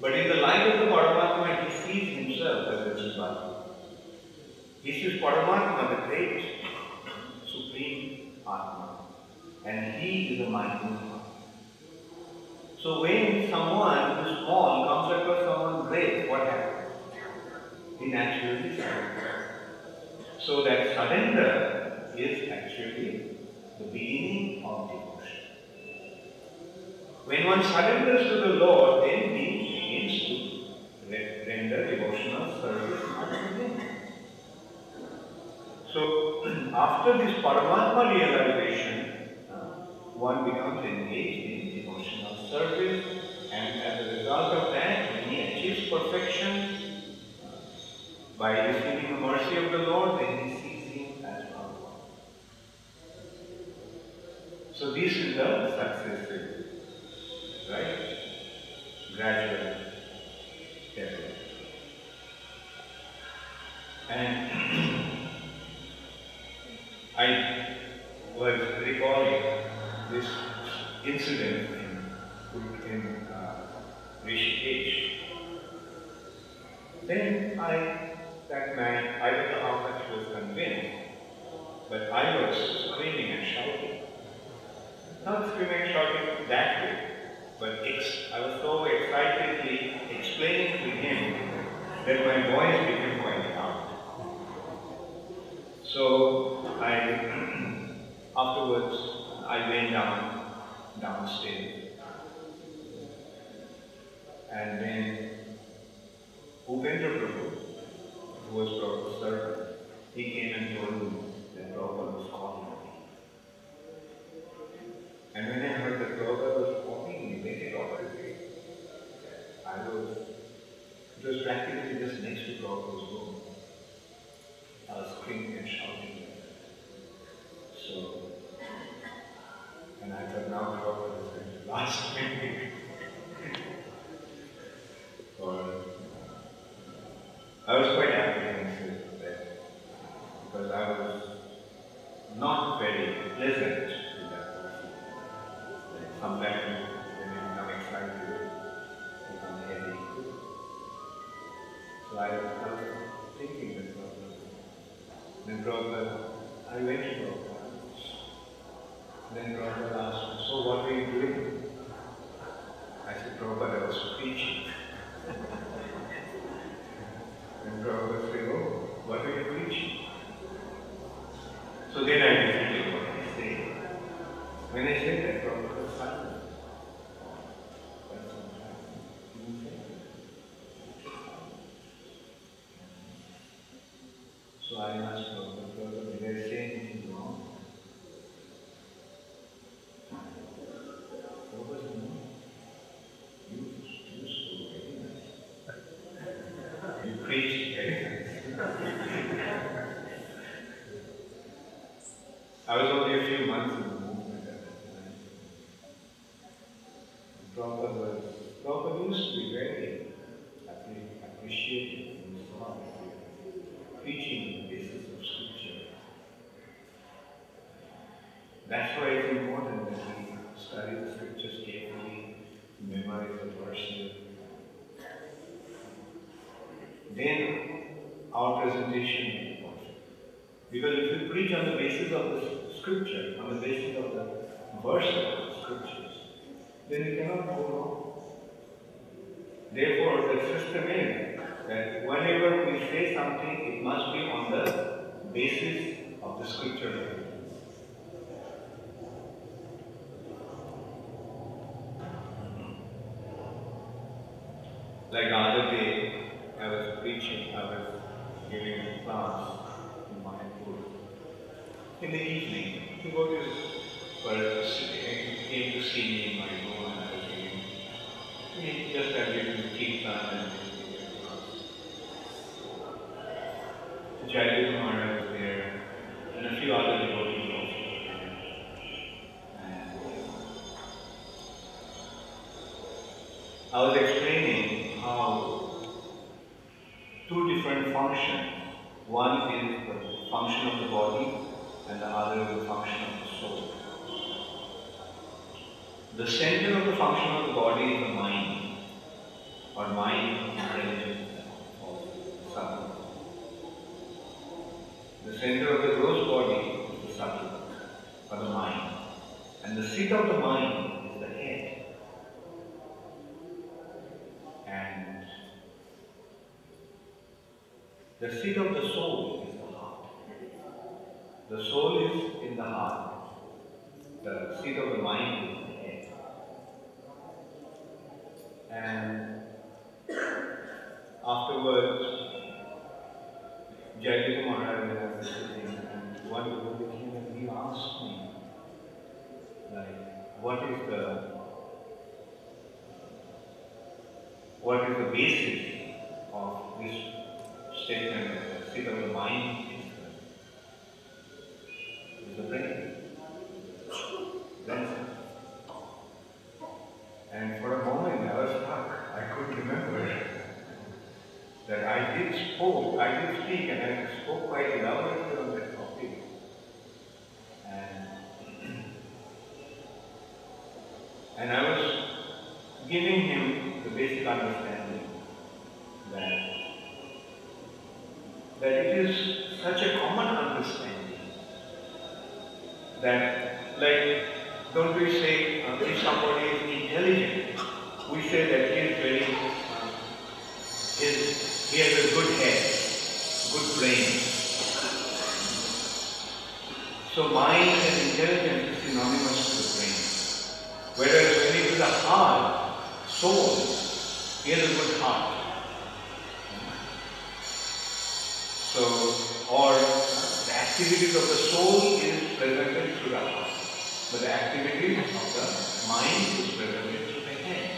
But in the light of the Paramatma, he sees himself as a Jiva. He sees Paramatma, the great Supreme Atma, and he is a mindful heart. So when someone who is small comes across someone great, what happens? He naturally surrenders. So that surrender is actually the beginning of devotion. When one surrenders to the Lord, then he begins to render devotional service unto Him. So after this Paramatma realization, one becomes engaged in devotional service, and as a result of that, when he achieves perfection, by receiving the mercy of the Lord, then he sees Him as Bhagavan. So this is the success rate, right? Gradual development. And I was recalling this incident in Rishikesh. Then that man, I don't know how much he was convinced, but I was screaming and shouting. Not screaming and shouting that way, but I was so excitedly explaining to him that my voice became quite loud. So afterwards, I went downstairs, and then Upendra Prabhu, who was Prabhu's servant, he came and told me that Prabhupada was calling me. And when I heard that Prabhupada was calling me, then it all agreed. asked me. I was quite apprehensive there because I was not very pleasant with that person. Like sometimes when you become excited, you become heavy. So I was thinking that then Prabhupada, I went to Prabhupada. Then Prabhupada asked me, so what were you doing? I said, Prabhupada, I was preaching. And Prabhupada said, oh, what were you preaching? So then I decided what I say. When I said that, Prabhupada was silent. Quite some time. He didn't say anything. So I asked Prabhupada, did I say anything wrong? Prabhupada said, no. You spoke very nice. You preached very nice. I was only a few months in the movement at that time. Prabhupada used to be very appreciative in his heart, preaching on the basis of scripture. That's why it's important that we study the scriptures carefully, memorize the verses. Then our presentation is important. Because if you preach on the basis of the scripture, on the basis of the verse of the scriptures, then you cannot go wrong. Therefore, the system is that whenever we say something, it must be on the basis of the scripture. Like the other day, I was preaching, I was giving a class in my school. In the evening, he came to see me in my room and I was giving. He just had given kirtan and Śukadeva Gosvāmī was there and a few other devotees also were there. And I was explaining how two different functions. One is the function of the body and the other is the function of the soul. The center of the function of the body is the mind, or mind, intelligence, or subtle. The center of the gross body is the subtle, or the mind. And the seat of the mind is the head. And the seat of the soul is the heart. The soul is in the heart. The seat of the mind is the head. And afterwards, Śukadeva Gosvāmī was sitting and one devotee came and he asked me, like, what is the basis of this statement that the seat of the mind is the brain? And for a moment I was stuck. I couldn't remember that I did speak and I spoke quite elaborately on that topic. And I was giving him the basic understanding that it is such a common understanding that, like, don't we say if somebody is intelligent, we say that he is very, he has a good head, good brain. So mind and intelligence is synonymous to the brain. Whereas when it is a heart, soul, he has a good heart. So, or the activities of the soul is presented through the heart, but the activities of the mind is presented through the head.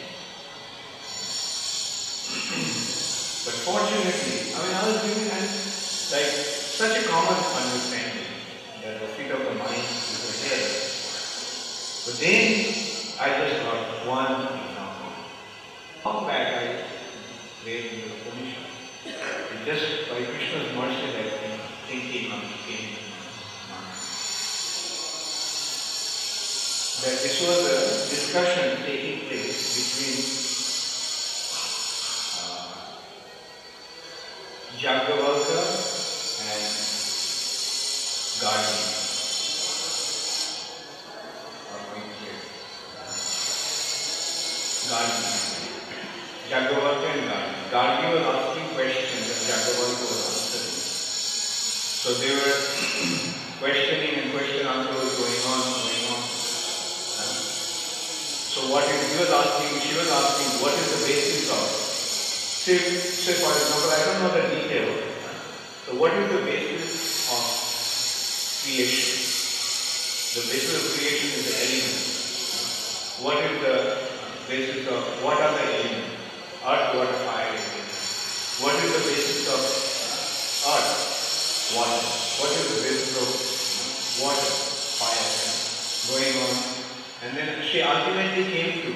But fortunately, I was giving like such a common understanding that the seat of the mind is the head. But then I just got discussion taking place between Jaggavalka and Gargi. Jaggavalka and Gargi. Gargi was asking questions and Jaggavalka was answering. So they were questioning and question answer was going on. So she was asking, what is the basis of? Say for example, I don't know the details. So what is the basis of creation? The basis of creation is the elements. What is the basis of, what are the elements? Earth, water, fire, what is the basis of earth? Water. What is the basis of water? Fire. Going on. And then she ultimately came to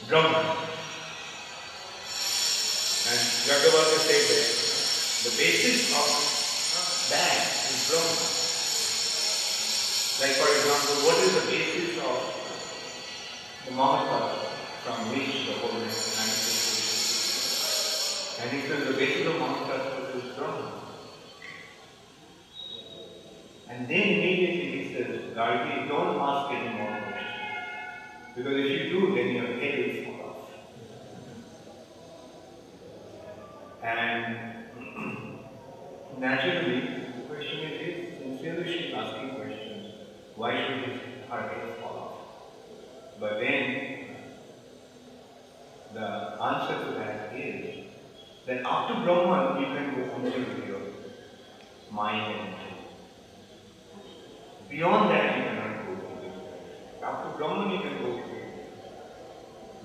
Brahman. And Jaggavalka said that the basis of that is Brahman. Like for example, what is the basis of the Mahatattva from which the whole manifestation? And he says the basis of Mahatattva is Brahman. And then immediately he says, Gargi, don't ask any more questions. Because if you do, then your head will fall off. And naturally, the question is, sincerely she is asking questions. Why should her head fall off? But then, the answer to that is that after Brahman, you can go only with your mind and soul. Beyond that, you cannot go with it. After Brahman, you can go with it.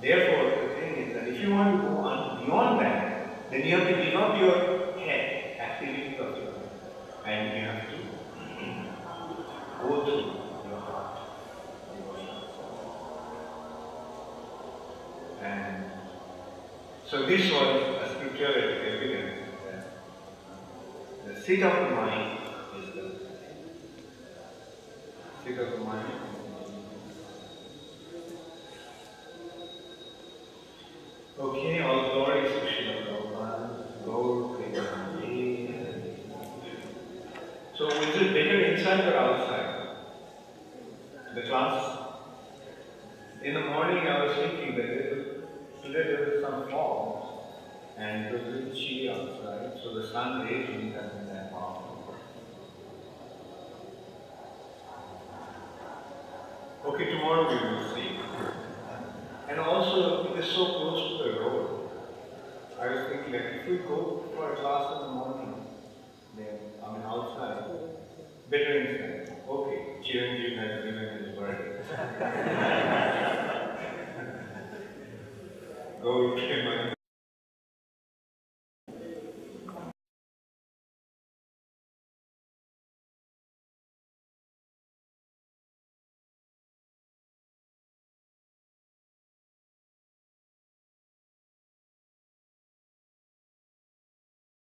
Therefore, the thing is that if you want to go on beyond that, then you have to give up your head, activities of your head, and you have to go through your heart. And so this was a scriptural evidence that the seat of the mind is the seat of the mind. Okay, all glory to Śrīla Gosvāmī. So is it better inside or outside? The class? In the morning I was thinking that today there was some fog and it was a little chilly outside, so the sun rays didn't have been that powerful. Okay, tomorrow we will see. And also, it is so close to the road. I was thinking that if we go for a class in the morning, then outside, better inside. Okay, Chiranjeev has given his word. Go to him.